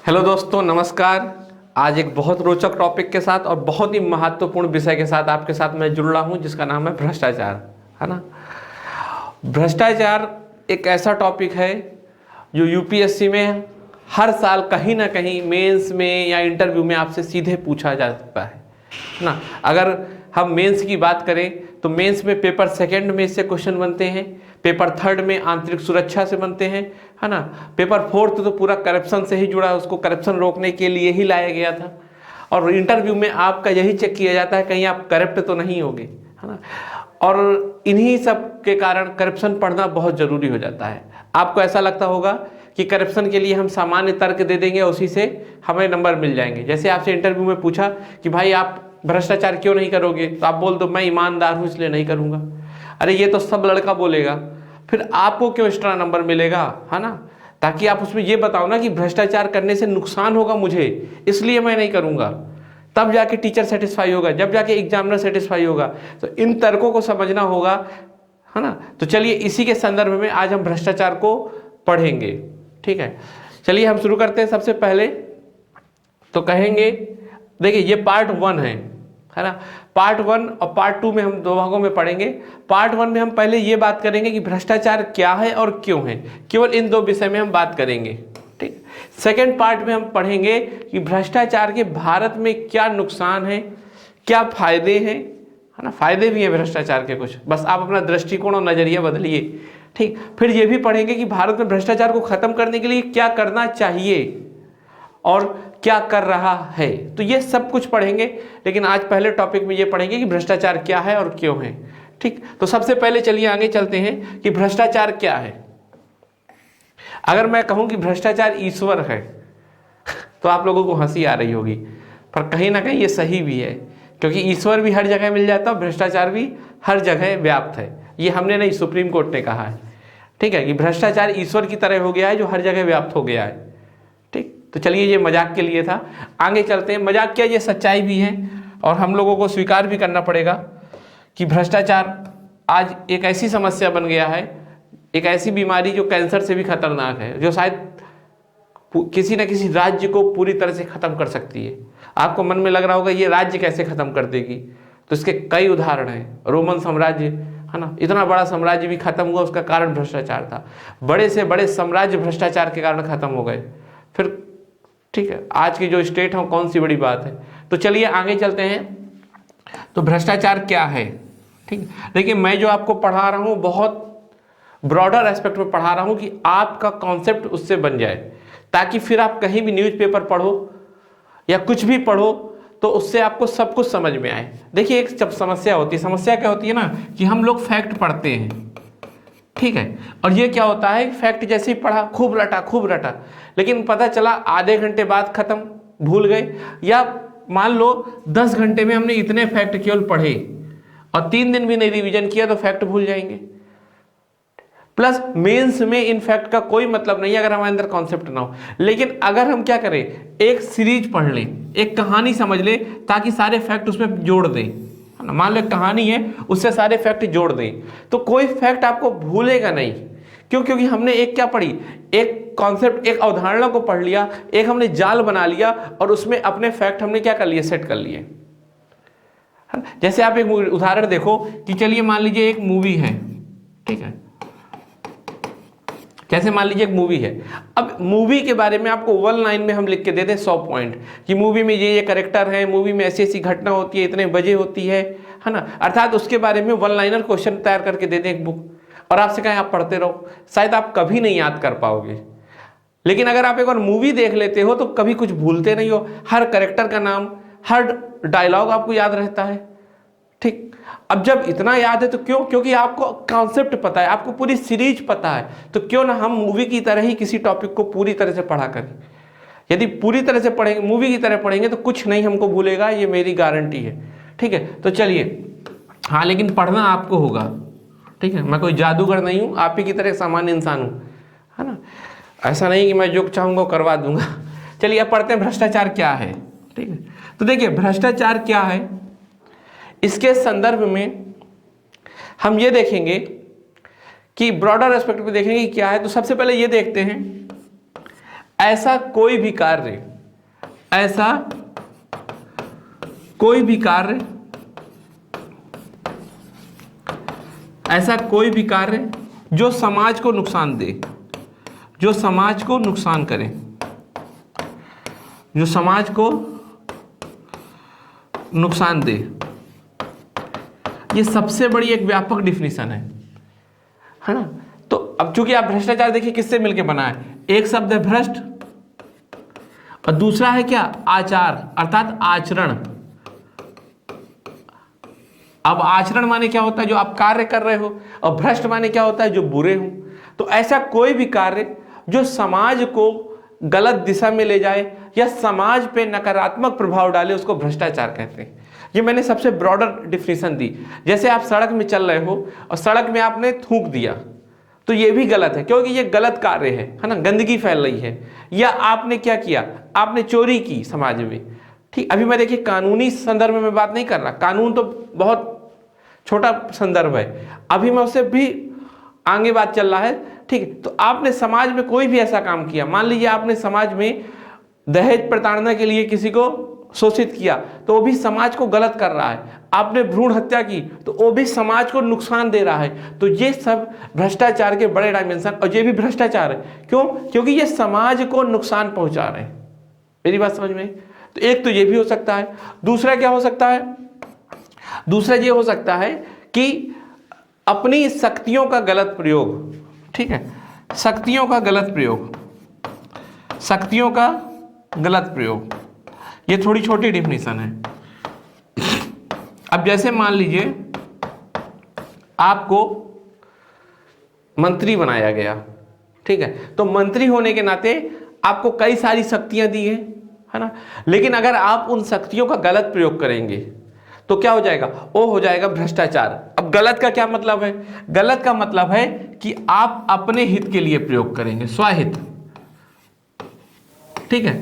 Hello दोस्तों, नमस्कार। आज एक बहुत रोचक टॉपिक के साथ और बहुत ही महत्वपूर्ण विषय के साथ आपके साथ मैं जुड़ रहा हूं, जिसका नाम है भ्रष्टाचार, है ना। भ्रष्टाचार एक ऐसा टॉपिक है जो यूपीएससी में हर साल कहीं ना कहीं मेंस में या इंटरव्यू में आपसे सीधे पूछा जा सकता है ना। अगर हम मेंस की बात करें तो मेंस में पेपर सेकंड में इससे क्वेश्चन बनते हैं, पेपर थर्ड में आंतरिक सुरक्षा से बनते हैं, है ना। पेपर फोर्थ तो पूरा करप्शन से ही जुड़ा है, उसको करप्शन रोकने के लिए ही लाया गया था। और इंटरव्यू में आपका यही चेक किया जाता है कहीं आप करप्ट तो नहीं होगे, है ना। और इन्हीं सब के कारण करप्शन पढ़ना बहुत ज़रूरी हो जाता है। आपको ऐसा लगता होगा कि करप्शन के लिए हम सामान्य तर्क दे देंगे, उसी से हमें नंबर मिल जाएंगे। जैसे आपसे इंटरव्यू में पूछा कि भाई आप भ्रष्टाचार क्यों नहीं करोगे, तो आप बोल दो मैं ईमानदार हूँ इसलिए नहीं करूँगा। अरे ये तो सब लड़का बोलेगा, फिर आपको क्यों एक्स्ट्रा नंबर मिलेगा, है ना। ताकि आप उसमें ये बताओ ना कि भ्रष्टाचार करने से नुकसान होगा मुझे, इसलिए मैं नहीं करूँगा। तब जाके टीचर सेटिस्फाई होगा, जब जाके एग्जामिनर सेटिस्फाई होगा। तो इन तर्कों को समझना होगा, है ना। तो चलिए इसी के संदर्भ में आज हम भ्रष्टाचार को पढ़ेंगे, ठीक है। चलिए हम शुरू करते हैं। सबसे पहले तो कहेंगे, देखिए ये पार्ट 1 है ना। पार्ट 1 और पार्ट 2 में हम दो भागों में पढ़ेंगे। पार्ट 1 में हम पहले ये बात करेंगे कि भ्रष्टाचार क्या है और क्यों है, केवल इन दो विषय में हम बात करेंगे, ठीक। सेकेंड पार्ट में हम पढ़ेंगे कि भ्रष्टाचार के भारत में क्या नुकसान है, क्या फायदे हैं, है ना। फायदे भी हैं भ्रष्टाचार के कुछ, बस आप अपना दृष्टिकोण और नजरिया बदलिए, ठीक। फिर ये भी पढ़ेंगे कि भारत में भ्रष्टाचार को खत्म करने के लिए क्या करना चाहिए और क्या कर रहा है। तो ये सब कुछ पढ़ेंगे, लेकिन आज पहले टॉपिक में ये पढ़ेंगे कि भ्रष्टाचार क्या है और क्यों है, ठीक। तो सबसे पहले चलिए आगे चलते हैं कि भ्रष्टाचार क्या है। अगर मैं कहूं कि भ्रष्टाचार ईश्वर है तो आप लोगों को हंसी आ रही होगी, पर कहीं ना कहीं ये सही भी है, क्योंकि ईश्वर भी हर जगह मिल जाता है, भ्रष्टाचार भी हर जगह व्याप्त है। ये हमने नहीं, सुप्रीम कोर्ट ने कहा है, ठीक है, कि भ्रष्टाचार ईश्वर की तरह हो गया है जो हर जगह व्याप्त हो गया है, ठीक। तो चलिए ये मजाक के लिए था, आगे चलते हैं। मजाक क्या, ये सच्चाई भी है और हम लोगों को स्वीकार भी करना पड़ेगा कि भ्रष्टाचार आज एक ऐसी समस्या बन गया है, एक ऐसी बीमारी जो कैंसर से भी खतरनाक है, जो शायद किसी न किसी राज्य को पूरी तरह से खत्म कर सकती है। आपको मन में लग रहा होगा ये राज्य कैसे खत्म कर देगी, तो इसके कई उदाहरण हैं। रोमन साम्राज्य, है ना, इतना बड़ा साम्राज्य भी खत्म हुआ, उसका कारण भ्रष्टाचार था। बड़े से बड़े साम्राज्य भ्रष्टाचार के कारण खत्म हो गए। फिर ठीक है, आज की जो स्टेट है कौन सी बड़ी बात है। तो चलिए आगे चलते हैं। तो भ्रष्टाचार क्या है, ठीक। देखिए मैं जो आपको पढ़ा रहा हूँ बहुत ब्रॉडर एस्पेक्ट में पढ़ा रहा हूँ कि आपका कॉन्सेप्ट उससे बन जाए, ताकि फिर आप कहीं भी न्यूज़पेपर पढ़ो या कुछ भी पढ़ो तो उससे आपको सब कुछ समझ में आए। देखिए एक जब समस्या होती है, समस्या क्या होती है ना, कि हम लोग फैक्ट पढ़ते हैं, ठीक है, और ये क्या होता है, फैक्ट जैसे ही पढ़ा खूब रटा, लेकिन पता चला आधे घंटे बाद खत्म, भूल गए। या मान लो 10 घंटे में हमने इतने फैक्ट केवल पढ़े और 3 दिन भी नहीं रिवीजन किया तो फैक्ट भूल जाएंगे। प्लस मेंस में इन फैक्ट का कोई मतलब नहीं है अगर हमारे अंदर कॉन्सेप्ट ना हो। लेकिन अगर हम क्या करें, एक सीरीज पढ़ लें, एक कहानी समझ लें, ताकि सारे फैक्ट उसमें जोड़ दें, है ना। मान लो एक कहानी है, उससे सारे फैक्ट जोड़ दें, तो कोई फैक्ट आपको भूलेगा नहीं। क्यों? क्योंकि हमने एक क्या पढ़ी, एक कॉन्सेप्ट, एक अवधारणा को पढ़ लिया, एक हमने जाल बना लिया और उसमें अपने फैक्ट हमने क्या कर लिए, सेट कर लिए। जैसे आप एक उदाहरण देखो कि चलिए मान लीजिए एक मूवी है, ठीक है, जैसे मान लीजिए एक मूवी है। अब मूवी के बारे में आपको 1 लाइन में हम लिख के दे दें 100 पॉइंट कि मूवी में ये कैरेक्टर है, मूवी में ऐसी ऐसी घटना होती है, इतने बजे होती है ना। अर्थात उसके बारे में 1 लाइनर क्वेश्चन तैयार करके दे दें एक बुक, और आपसे कहें आप पढ़ते रहो, शायद आप कभी नहीं याद कर पाओगे। लेकिन अगर आप एक बार मूवी देख लेते हो तो कभी कुछ भूलते नहीं हो, हर कैरेक्टर का नाम, हर डायलॉग आपको याद रहता है, ठीक। अब जब इतना याद है तो क्यों, क्योंकि आपको कॉन्सेप्ट पता है, आपको पूरी सीरीज पता है। तो क्यों ना हम मूवी की तरह ही किसी टॉपिक को पूरी तरह से पढ़ा करें। यदि पूरी तरह से पढ़ेंगे, मूवी की तरह पढ़ेंगे, तो कुछ नहीं हमको भूलेगा, ये मेरी गारंटी है, ठीक है। तो चलिए, हाँ, लेकिन पढ़ना आपको होगा, ठीक है। मैं कोई जादूगर नहीं हूँ, आप ही की तरह सामान्य इंसान हूँ, है ना। ऐसा नहीं कि मैं जो चाहूँगा करवा दूंगा। चलिए अब पढ़ते हैं भ्रष्टाचार क्या है, ठीक है। तो देखिए भ्रष्टाचार क्या है, इसके संदर्भ में हम ये देखेंगे कि ब्रॉडर एस्पेक्ट में देखेंगे कि क्या है। तो सबसे पहले ये देखते हैं ऐसा कोई भी कार्य, ऐसा कोई भी कार्य, ऐसा कोई भी कार्य जो समाज को नुकसान दे, जो समाज को नुकसान करे, जो समाज को नुकसान दे। ये सबसे बड़ी एक व्यापक डिफिनीशन है ना। तो अब चूंकि आप भ्रष्टाचार देखिए किससे मिलकर बना है, एक शब्द है भ्रष्ट और दूसरा है क्या, आचार अर्थात आचरण। अब आचरण माने क्या होता है, जो आप कार्य कर रहे हो, और भ्रष्ट माने क्या होता है, जो बुरे हो। तो ऐसा कोई भी कार्य जो समाज को गलत दिशा में ले जाए या समाज पे नकारात्मक प्रभाव डाले, उसको भ्रष्टाचार कहते हैं। ये मैंने सबसे ब्रॉडर डिफिनीशन दी। जैसे आप सड़क में चल रहे हो और सड़क में आपने थूक दिया, तो ये भी गलत है, क्योंकि ये गलत कार्य है ना, गंदगी फैल रही है। या आपने क्या किया, आपने चोरी की समाज में, ठीक। अभी मैं देखिए कानूनी संदर्भ में मैं बात नहीं कर रहा, कानून तो बहुत छोटा संदर्भ है, अभी मैं उससे भी आगे बात चल रहा है, ठीक। तो आपने समाज में कोई भी ऐसा काम किया, मान लीजिए आपने समाज में दहेज प्रताड़ना के लिए किसी को शोषित किया, तो वो भी समाज को गलत कर रहा है। आपने भ्रूण हत्या की, तो वो भी समाज को नुकसान दे रहा है। तो ये सब भ्रष्टाचार के बड़े डायमेंशन, और ये भी भ्रष्टाचार है। क्यों? क्योंकि ये समाज को नुकसान पहुंचा रहे हैं। मेरी बात समझ में? तो एक तो ये भी हो सकता है। दूसरा क्या हो सकता है? दूसरा ये हो सकता है कि अपनी शक्तियों का गलत प्रयोग, ठीक है, शक्तियों का गलत प्रयोग, शक्तियों का गलत प्रयोग। ये थोड़ी छोटी डिफिनीशन है। अब जैसे मान लीजिए आपको मंत्री बनाया गया, ठीक है, तो मंत्री होने के नाते आपको कई सारी शक्तियां दी है ना। लेकिन अगर आप उन शक्तियों का गलत प्रयोग करेंगे तो क्या हो जाएगा? वो हो जाएगा भ्रष्टाचार। अब गलत का क्या मतलब है? गलत का मतलब है कि आप अपने हित के लिए प्रयोग करेंगे, स्वाहित, ठीक है।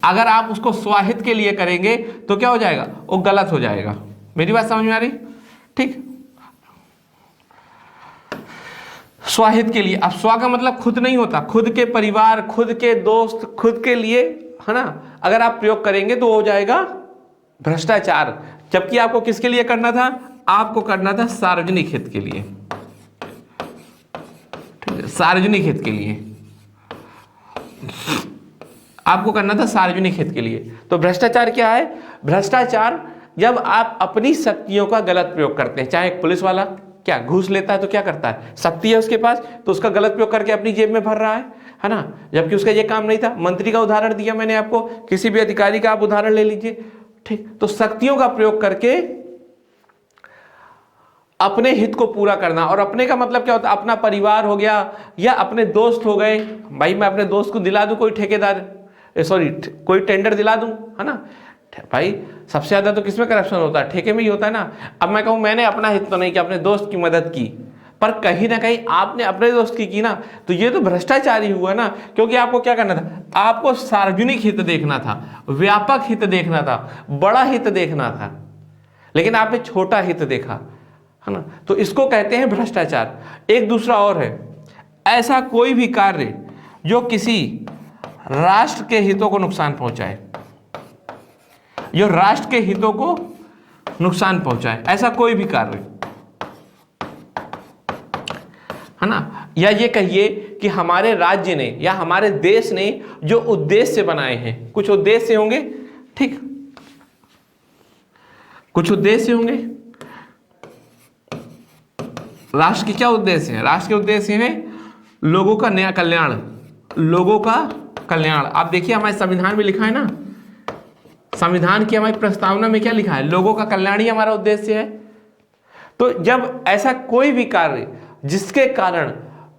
अगर आप उसको स्वाहित के लिए करेंगे तो क्या हो जाएगा? वो गलत हो जाएगा। मेरी बात समझ में आ रही? ठीक, स्वाहित के लिए। अब स्वा का मतलब खुद नहीं होता, खुद के परिवार, खुद के दोस्त, खुद के लिए, है ना। अगर आप प्रयोग करेंगे तो हो जाएगा भ्रष्टाचार। जबकि आपको किसके लिए करना था? आपको करना था सार्वजनिक हित के लिए, ठीक है, सार्वजनिक हित के लिए आपको करना था, सार्वजनिक हित के लिए। तो भ्रष्टाचार क्या है? भ्रष्टाचार जब आप अपनी शक्तियों का गलत प्रयोग करते हैं। चाहे एक पुलिस वाला क्या घूस लेता है तो क्या करता है? शक्ति है उसके पास, तो उसका गलत प्रयोग करके अपनी जेब में भर रहा है ना, जबकि उसका ये काम नहीं था। मंत्री का उदाहरण दिया मैंने आपको, किसी भी अधिकारी का आप उदाहरण ले लीजिए, ठीक। तो शक्तियों का प्रयोग करके अपने हित को पूरा करना। और अपने का मतलब क्या होता है? अपना परिवार हो गया या अपने दोस्त हो गए। भाई मैं अपने दोस्त को दिला दूं कोई ठेकेदार, सॉरी कोई टेंडर दिला दूं, है ना। भाई सबसे ज्यादा तो किसमें करप्शन होता है? ठेके में ही होता है ना। अब मैं कहूं मैंने अपना हित तो नहीं किया, अपने दोस्त की मदद की, पर कहीं ना कहीं आपने अपने दोस्त की ना, तो ये तो भ्रष्टाचार ही हुआ ना। क्योंकि आपको क्या करना था? आपको सार्वजनिक हित देखना था, व्यापक हित देखना था, बड़ा हित देखना था, लेकिन आपने छोटा हित देखा, है ना। तो इसको कहते हैं भ्रष्टाचार। एक दूसरा और है, ऐसा कोई भी कार्य जो किसी राष्ट्र के हितों को नुकसान पहुंचाए, जो राष्ट्र के हितों को नुकसान पहुंचाए, ऐसा कोई भी कार्य, है ना। या ये कहिए कि हमारे राज्य ने या हमारे देश ने जो उद्देश्य बनाए हैं, कुछ उद्देश्य होंगे, ठीक, कुछ उद्देश्य होंगे। राष्ट्र के क्या उद्देश्य है? राष्ट्र के उद्देश्य है लोगों का नया कल्याण, लोगों का कल्याण। आप देखिए हमारे संविधान में लिखा है ना, संविधान की हमारी प्रस्तावना में क्या लिखा है? लोगों का कल्याण ही हमारा उद्देश्य है। तो जब ऐसा कोई भी कार्य जिसके कारण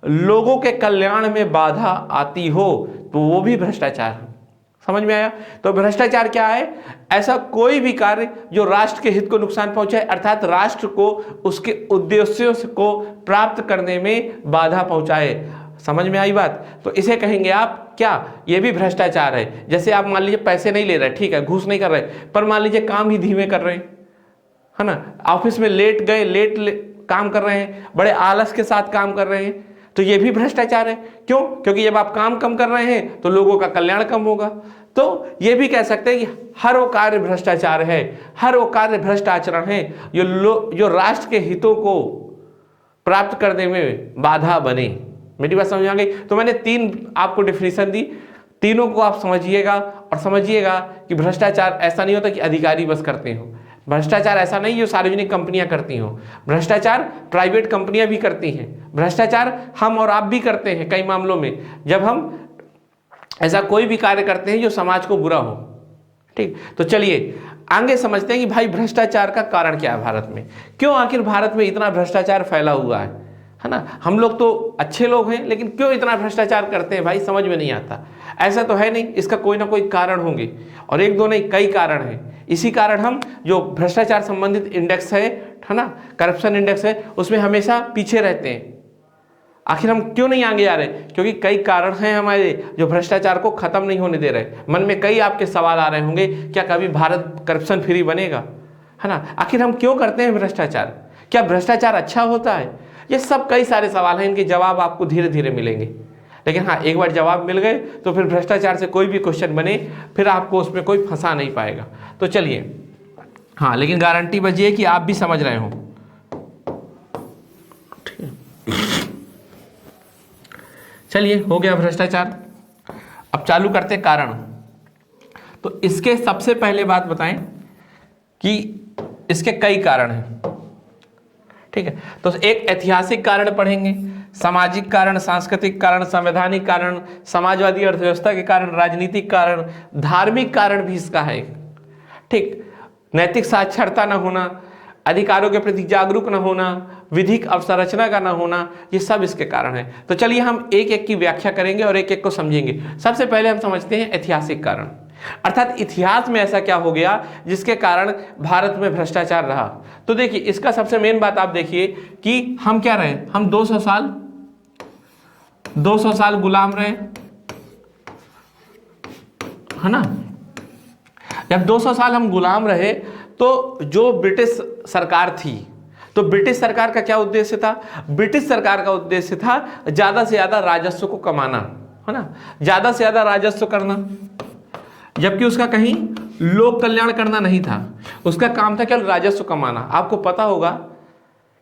लोगों के कल्याण में बाधा आती हो, तो वो भी भ्रष्टाचार है। समझ में आया? तो भ्रष्टाचार क्या है? ऐसा कोई भी कार्य जो राष्ट्र के हित को नुकसान पहुंचाए, अर्थात राष्ट्र को उसके उद्देश्यों को प्राप्त करने में बाधा पहुंचाए। समझ में आई बात? तो इसे कहेंगे आप क्या? ये भी भ्रष्टाचार है। जैसे आप मान लीजिए पैसे नहीं ले रहे, ठीक है, घूस नहीं कर रहे, पर मान लीजिए काम ही धीमे कर रहे हैं, है ना। ऑफिस में लेट गए, काम कर रहे हैं, बड़े आलस के साथ काम कर रहे हैं, तो ये भी भ्रष्टाचार है। क्यों? क्योंकि जब आप काम कम कर रहे हैं तो लोगों का कल्याण कम होगा। तो ये भी कह सकते हैं कि हर वो कार्य भ्रष्टाचार है, हर वो कार्य भ्रष्ट आचरण है जो राष्ट्र के हितों को प्राप्त करने में बाधा बने। मेरी बात समझ आ गई? तो मैंने 3 आपको डेफिनेशन दी, तीनों को आप समझिएगा और समझिएगा कि भ्रष्टाचार ऐसा नहीं होता कि अधिकारी बस करते हो। भ्रष्टाचार ऐसा नहीं जो सार्वजनिक कंपनियां करती हो, भ्रष्टाचार प्राइवेट कंपनियां भी करती हैं, भ्रष्टाचार हम और आप भी करते हैं कई मामलों में, जब हम ऐसा कोई भी कार्य करते हैं जो समाज को बुरा हो। ठीक, तो चलिए आगे समझते हैं कि भाई भ्रष्टाचार का कारण क्या है भारत में, क्यों आखिर भारत में इतना भ्रष्टाचार फैला हुआ है ना। हम लोग तो अच्छे लोग हैं, लेकिन क्यों इतना भ्रष्टाचार करते हैं भाई, समझ में नहीं आता। ऐसा तो है नहीं, इसका कोई ना कोई कारण होंगे, और एक दो नहीं कई कारण हैं। इसी कारण हम जो भ्रष्टाचार संबंधित इंडेक्स है ना, करप्शन इंडेक्स है, उसमें हमेशा पीछे रहते हैं। आखिर हम क्यों नहीं आगे आ रहे? क्योंकि कई कारण हैं हमारे जो भ्रष्टाचार को खत्म नहीं होने दे रहे। मन में कई आपके सवाल आ रहे होंगे, क्या कभी भारत करप्शन फ्री बनेगा, है ना। आखिर हम क्यों करते हैं भ्रष्टाचार? क्या भ्रष्टाचार अच्छा होता है? ये सब कई सारे सवाल हैं, इनके जवाब आपको धीरे धीरे मिलेंगे। लेकिन हाँ, एक बार जवाब मिल गए तो फिर भ्रष्टाचार से कोई भी क्वेश्चन बने फिर आपको उसमें कोई फंसा नहीं पाएगा। तो चलिए, हाँ, लेकिन गारंटी बस ये कि आप भी समझ रहे हो। चलिए, हो गया भ्रष्टाचार। अब चालू करते हैं कारण। तो इसके सबसे पहले बात बताएं कि इसके कई कारण हैं। ठीक है, तो एक ऐतिहासिक कारण पढ़ेंगे, सामाजिक कारण, सांस्कृतिक कारण, संवैधानिक कारण, समाजवादी अर्थव्यवस्था के कारण, राजनीतिक कारण, धार्मिक कारण भी इसका है। ठीक, नैतिक साक्षरता न होना, अधिकारों के प्रति जागरूक न होना, विधिक अवसंरचना का न होना, ये सब इसके कारण है। तो चलिए हम एक एक की व्याख्या करेंगे और एक एक को समझेंगे। सबसे पहले हम समझते हैं ऐतिहासिक कारण, अर्थात इतिहास में ऐसा क्या हो गया जिसके कारण भारत में भ्रष्टाचार रहा। तो देखिए, इसका सबसे मेन बात आप देखिए कि हम क्या रहे, हम 200 साल गुलाम रहे, है ना। जब 200 साल हम गुलाम रहे तो जो ब्रिटिश सरकार थी, तो ब्रिटिश सरकार का क्या उद्देश्य था? ब्रिटिश सरकार का उद्देश्य था ज्यादा से ज्यादा राजस्व को कमाना, है ना, ज्यादा से ज्यादा राजस्व करना, जबकि उसका कहीं लोक कल्याण करना नहीं था। उसका काम था केवल राजस्व कमाना। आपको पता होगा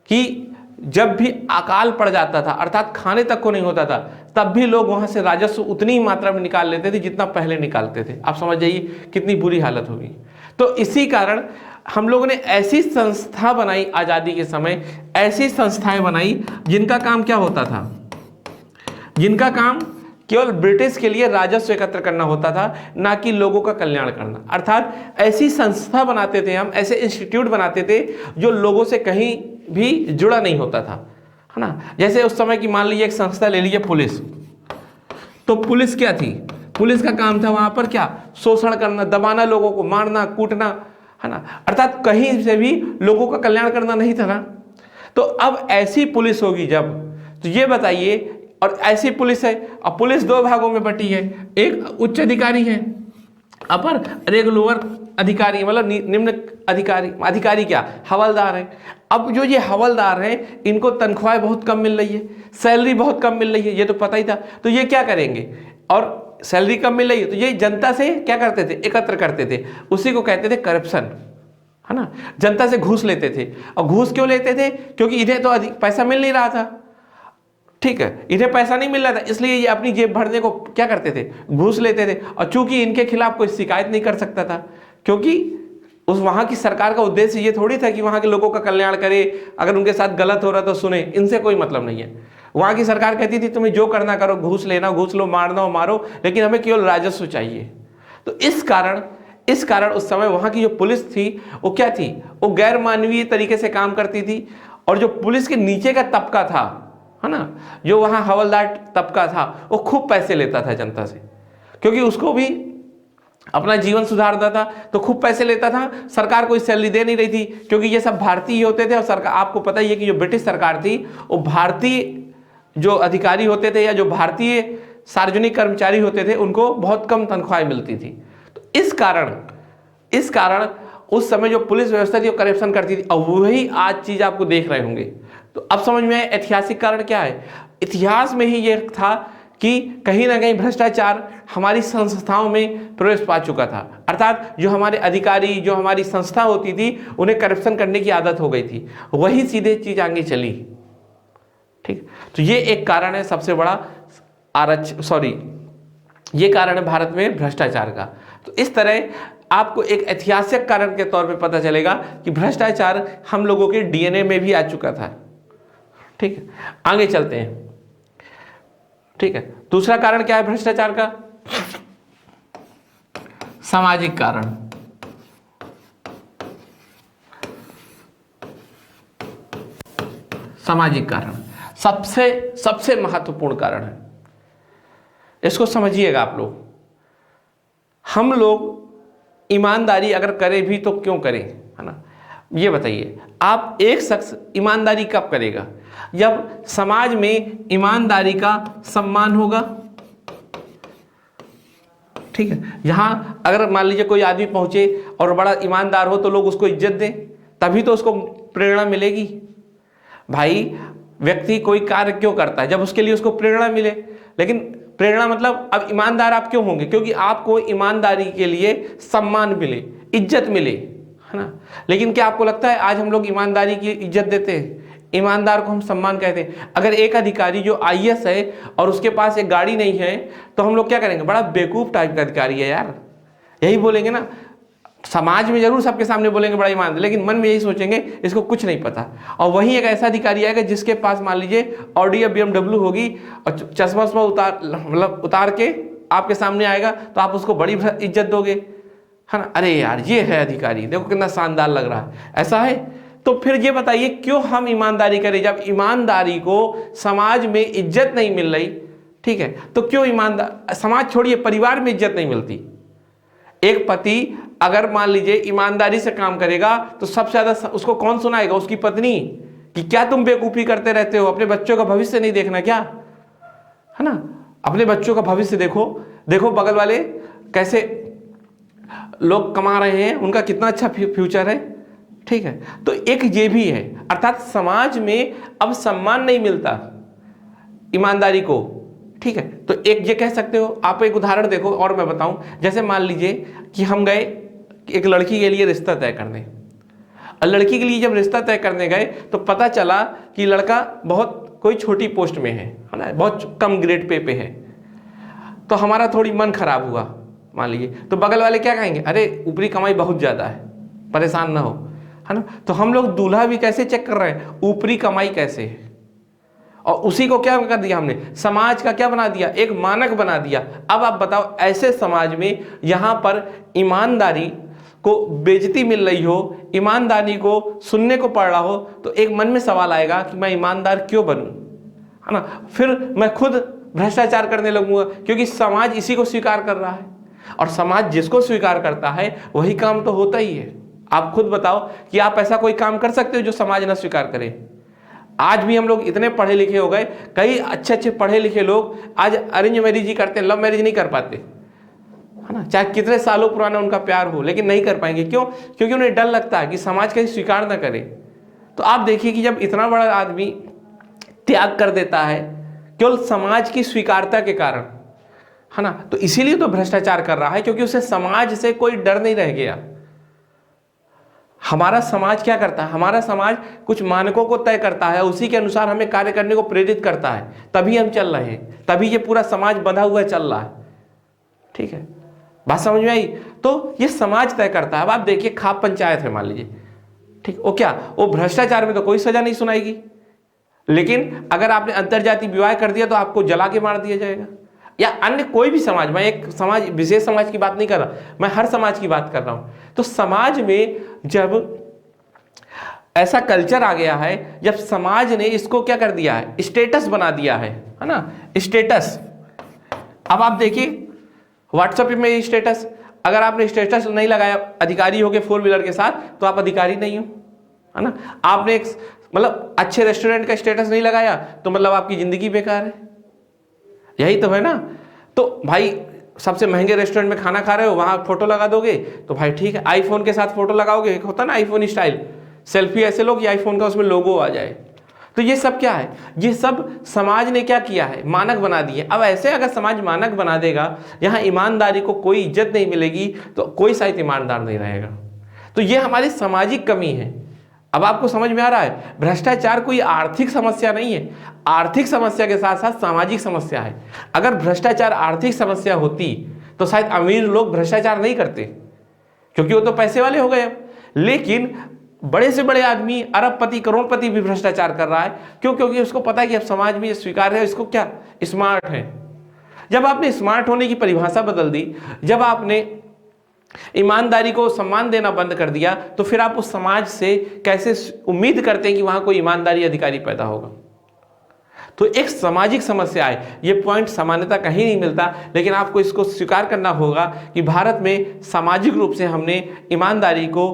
कि जब भी अकाल पड़ जाता था, अर्थात खाने तक को नहीं होता था, तब भी लोग वहां से राजस्व उतनी ही मात्रा में निकाल लेते थे जितना पहले निकालते थे। आप समझ जाइए कितनी बुरी हालत होगी। तो इसी कारण हम लोगों ने ऐसी संस्था बनाई, आजादी के समय ऐसी संस्थाएं बनाई जिनका काम क्या होता था, जिनका काम केवल ब्रिटिश के लिए राजस्व एकत्र करना होता था, ना कि लोगों का कल्याण करना। अर्थात ऐसी संस्था बनाते थे हम, ऐसे इंस्टीट्यूट बनाते थे जो लोगों से कहीं भी जुड़ा नहीं होता था, है ना। जैसे उस समय की मान लीजिए एक संस्था ले लीजिए पुलिस। तो पुलिस क्या थी? पुलिस का काम था वहां पर क्या, शोषण करना, दबाना, लोगों को मारना, कूटना, है ना। अर्थात कहीं से भी लोगों का कल्याण करना नहीं था ना। तो अब ऐसी पुलिस होगी जब, तो ये बताइए, और ऐसी पुलिस है, अब पुलिस 2 भागों में बटी है, एक उच्च अधिकारी है अपर, और एक लोअर अधिकारी, मतलब निम्न अधिकारी। अधिकारी क्या, हवलदार है। अब जो ये हवलदार हैं इनको तनख्वाहें बहुत कम मिल रही है, सैलरी बहुत कम मिल रही है, ये तो पता ही था। तो ये क्या करेंगे, और सैलरी कम मिल रही है तो ये जनता से क्या करते थे, एकत्र करते थे, उसी को कहते थे करप्शन, है ना। जनता से घूस लेते थे। और घूस क्यों लेते थे? क्योंकि इन्हें तो अधिक पैसा मिल नहीं रहा था, ठीक है, इन्हें पैसा नहीं मिल रहा था, इसलिए ये अपनी जेब भरने को क्या करते थे, घूस लेते थे। और चूंकि इनके खिलाफ कोई शिकायत नहीं कर सकता था, क्योंकि उस वहां की सरकार का उद्देश्य ये थोड़ी था कि वहां के लोगों का कल्याण करे, अगर उनके साथ गलत हो रहा तो सुने, इनसे कोई मतलब नहीं है। वहां की सरकार कहती थी तुम्हें जो करना करो, घूस लेना घूस लो, मारना हो मारो, लेकिन हमें केवल राजस्व चाहिए। तो इस कारण उस समय वहां की जो पुलिस थी वो क्या थी, वो गैर मानवीय तरीके से काम करती थी। और जो पुलिस के नीचे का तबका था, है ना, जो वहां हवलदार तबका था, वो खूब पैसे लेता था जनता से, क्योंकि उसको भी अपना जीवन सुधारता था, तो खूब पैसे लेता था। सरकार कोई सैलरी दे नहीं रही थी, क्योंकि ये सब भारतीय होते थे। और सरकार, आपको पता ही है कि जो ब्रिटिश सरकार थी वो भारतीय जो अधिकारी होते थे या जो भारतीय सार्वजनिक कर्मचारी होते थे उनको बहुत कम तनख्वाहें मिलती थी। तो इस कारण उस समय जो पुलिस व्यवस्था थी वो करप्शन करती थी। और वही आज चीज आपको देख रहे होंगे। तो अब समझ में आए ऐतिहासिक कारण क्या है। इतिहास में ही ये था कि कहीं ना कहीं भ्रष्टाचार हमारी संस्थाओं में प्रवेश पा चुका था, अर्थात जो हमारे अधिकारी, जो हमारी संस्था होती थी, उन्हें करप्शन करने की आदत हो गई थी, वही सीधे चीज आगे चली। ठीक, तो ये एक कारण है सबसे बड़ा ये कारण है भारत में भ्रष्टाचार का। तो इस तरह आपको एक ऐतिहासिक कारण के तौर पे पता चलेगा कि भ्रष्टाचार हम लोगों के डीएनए में भी आ चुका था। ठीक है, आगे चलते हैं। ठीक है, दूसरा कारण क्या है भ्रष्टाचार का? सामाजिक कारण। सामाजिक कारण सबसे महत्वपूर्ण कारण है। इसको समझिएगा आप लोग। हम लोग ईमानदारी अगर करें भी तो क्यों करें, है ना? ये बताइए, आप एक शख्स ईमानदारी कब करेगा? जब समाज में ईमानदारी का सम्मान होगा। ठीक है, यहां अगर मान लीजिए कोई आदमी पहुंचे और बड़ा ईमानदार हो तो लोग उसको इज्जत दें, तभी तो उसको प्रेरणा मिलेगी। भाई, व्यक्ति कोई कार्य क्यों करता है? जब उसके लिए उसको प्रेरणा मिले। लेकिन प्रेरणा मतलब अब ईमानदार आप क्यों होंगे? क्योंकि आपको ईमानदारी के लिए सम्मान मिले, इज्जत मिले, है ना? लेकिन क्या आपको लगता है आज हम लोग ईमानदारी की इज्जत देते हैं? ईमानदार को हम सम्मान कहते हैं। अगर एक अधिकारी जो आईएएस है और उसके पास एक गाड़ी नहीं है तो हम लोग क्या करेंगे? बड़ा बेवकूफ टाइप का अधिकारी है यार, यही बोलेंगे ना। समाज में जरूर सबके सामने बोलेंगे बड़ा ईमानदार, लेकिन मन में यही सोचेंगे इसको कुछ नहीं पता। और वहीं एक ऐसा अधिकारी आएगा जिसके पास मान लीजिए ऑडी या BMW होगी और चश्मा उतार के आपके सामने आएगा तो आप उसको बड़ी इज्जत दोगे, है ना? अरे यार, ये है अधिकारी, देखो कितना शानदार लग रहा है। ऐसा है? तो फिर ये बताइए क्यों हम ईमानदारी करें? जब ईमानदारी को समाज में इज्जत नहीं मिल रही, ठीक है, तो क्यों ईमानदार? समाज छोड़िए, परिवार में इज्जत नहीं मिलती। एक पति अगर मान लीजिए ईमानदारी से काम करेगा तो सबसे ज्यादा उसको कौन सुनाएगा? उसकी पत्नी, कि क्या तुम बेवकूफी करते रहते हो, अपने बच्चों का भविष्य नहीं देखना क्या, है ना? अपने बच्चों का भविष्य देखो। देखो बगल वाले कैसे लोग कमा रहे हैं, उनका कितना अच्छा फ्यूचर है। ठीक है, तो एक ये भी है, अर्थात समाज में अब सम्मान नहीं मिलता ईमानदारी को। ठीक है, तो एक ये कह सकते हो। आप एक उदाहरण देखो और मैं बताऊं, जैसे मान लीजिए कि हम गए एक लड़की के लिए रिश्ता तय करने, और लड़की के लिए जब रिश्ता तय करने गए तो पता चला कि लड़का बहुत कोई छोटी पोस्ट में है ना, बहुत कम ग्रेड पे है। तो हमारा थोड़ी मन खराब हुआ मान लीजिए, तो बगल वाले क्या कहेंगे? अरे ऊपरी कमाई बहुत ज्यादा है, परेशान ना हो, है ना? तो हम लोग दूल्हा भी कैसे चेक कर रहे हैं? ऊपरी कमाई कैसे है। और उसी को क्या कर दिया हमने? समाज का क्या बना दिया? एक मानक बना दिया। अब आप बताओ, ऐसे समाज में यहां पर ईमानदारी को बेइज्जती मिल रही हो, ईमानदारी को सुनने को पड़ रहा हो, तो एक मन में सवाल आएगा कि मैं ईमानदार क्यों बनूं, है ना? फिर मैं खुद भ्रष्टाचार करने लगूंगा, क्योंकि समाज इसी को स्वीकार कर रहा है, और समाज जिसको स्वीकार करता है वही काम तो होता ही है। आप खुद बताओ कि आप ऐसा कोई काम कर सकते हो जो समाज ना स्वीकार करे? आज भी हम लोग इतने पढ़े लिखे हो गए, कई अच्छे पढ़े लिखे लोग आज अरेंज मैरिज ही करते हैं, लव मैरिज नहीं कर पाते, है ना? चाहे कितने सालों पुराना उनका प्यार हो, लेकिन नहीं कर पाएंगे। क्यों? क्योंकि उन्हें डर लगता है कि समाज कहीं स्वीकार ना करे। तो आप देखिए कि जब इतना बड़ा आदमी त्याग कर देता है केवल समाज की स्वीकारता के कारण, है ना, तो इसीलिए तो भ्रष्टाचार कर रहा है, क्योंकि उसे समाज से कोई डर नहीं रह गया। हमारा समाज क्या करता है? हमारा समाज कुछ मानकों को तय करता है, उसी के अनुसार हमें कार्य करने को प्रेरित करता है, तभी हम चल रहे हैं, तभी ये पूरा समाज बंधा हुआ चल रहा है। ठीक है, बात समझ में आई? तो ये समाज तय करता है। अब आप देखिए, खाप पंचायत है मान लीजिए, ठीक, वो क्या, वो भ्रष्टाचार में तो कोई सजा नहीं सुनाएगी, लेकिन अगर आपने अंतरजातीय विवाह कर दिया तो आपको जला के मार दिया जाएगा। या अन्य कोई भी समाज, मैं एक समाज विशेष समाज की बात नहीं कर रहा, मैं हर समाज की बात कर रहा हूं। तो समाज में जब ऐसा कल्चर आ गया है, जब समाज ने इसको क्या कर दिया है? स्टेटस बना दिया है ना, स्टेटस। अब आप देखिए व्हाट्सएप में स्टेटस, अगर आपने स्टेटस नहीं लगाया अधिकारी हो गए 4 व्हीलर के साथ, तो आप अधिकारी नहीं हो, है ना? आपने एक मतलब अच्छे रेस्टोरेंट का स्टेटस नहीं लगाया तो मतलब आपकी जिंदगी बेकार है, यही तो है ना? तो भाई सबसे महंगे रेस्टोरेंट में खाना खा रहे हो, वहां फोटो लगा दोगे तो भाई ठीक है, आईफोन के साथ फोटो लगाओगे, एक होता ना आईफोन स्टाइल, सेल्फी ऐसे लो कि आईफोन का उसमें लोगो आ जाए, तो ये सब क्या है, ये सब समाज ने क्या किया है, मानक बना दिए। अब ऐसे अगर समाज मानक बना देगा, यहाँ ईमानदारी को कोई इज्जत नहीं मिलेगी, तो कोई शायद ईमानदार नहीं रहेगा। तो ये हमारी सामाजिक कमी है। अब आपको समझ में आ रहा है, भ्रष्टाचार कोई आर्थिक समस्या नहीं है, आर्थिक समस्या के साथ साथ सामाजिक समस्या है। अगर भ्रष्टाचार आर्थिक समस्या होती तो शायद अमीर लोग भ्रष्टाचार नहीं करते, क्योंकि वो तो पैसे वाले हो गए अब। लेकिन बड़े से बड़े आदमी, अरबपति, करोड़पति भी भ्रष्टाचार कर रहा है। क्यों? क्योंकि उसको पता है कि अब समाज में ये स्वीकार्य है, इसको क्या, स्मार्ट है। जब आपने स्मार्ट होने की परिभाषा बदल दी, जब आपने ईमानदारी को सम्मान देना बंद कर दिया, तो फिर आप उस समाज से कैसे उम्मीद करते हैं कि वहां कोई ईमानदारी अधिकारी पैदा होगा? तो एक सामाजिक समस्या है। ये पॉइंट सामान्यतः कहीं नहीं मिलता, लेकिन आपको इसको स्वीकार करना होगा कि भारत में सामाजिक रूप से हमने ईमानदारी को